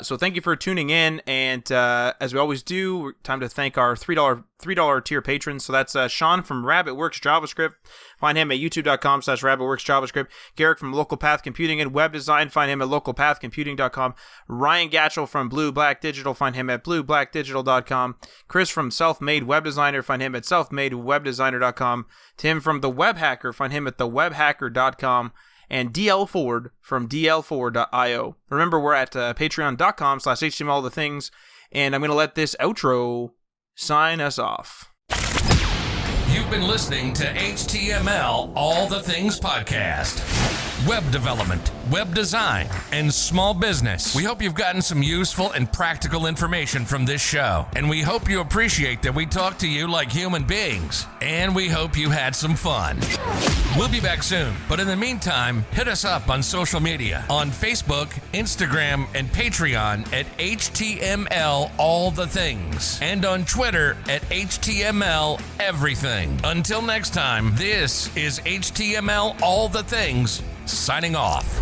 So thank you for tuning in. And as we always do, time to thank our $3 tier patrons. So that's Sean from RabbitWorks JavaScript. Find him at youtube.com/RabbitWorksJavaScript. Garrick from Local Path Computing and Web Design. Find him at localpathcomputing.com. Ryan Gatchell from Blue Black Digital. Find him at blueblackdigital.com. Chris from Self-Made Web Designer. Find him at selfmadewebdesigner.com. Tim from The Web Hacker. Find him at thewebhacker.com. And DL Ford from dl4.io. Remember, we're at patreon.com/HTMLAllTheThings. And I'm going to let this outro sign us off. You've been listening to HTML All the Things podcast. Web development, web design, and small business. We hope you've gotten some useful and practical information from this show. And we hope you appreciate that we talk to you like human beings. And we hope you had some fun. We'll be back soon. But in the meantime, hit us up on social media on Facebook, Instagram, and Patreon at HTML All the Things. And on Twitter at HTML Everything. Until next time, this is HTML All the Things, signing off.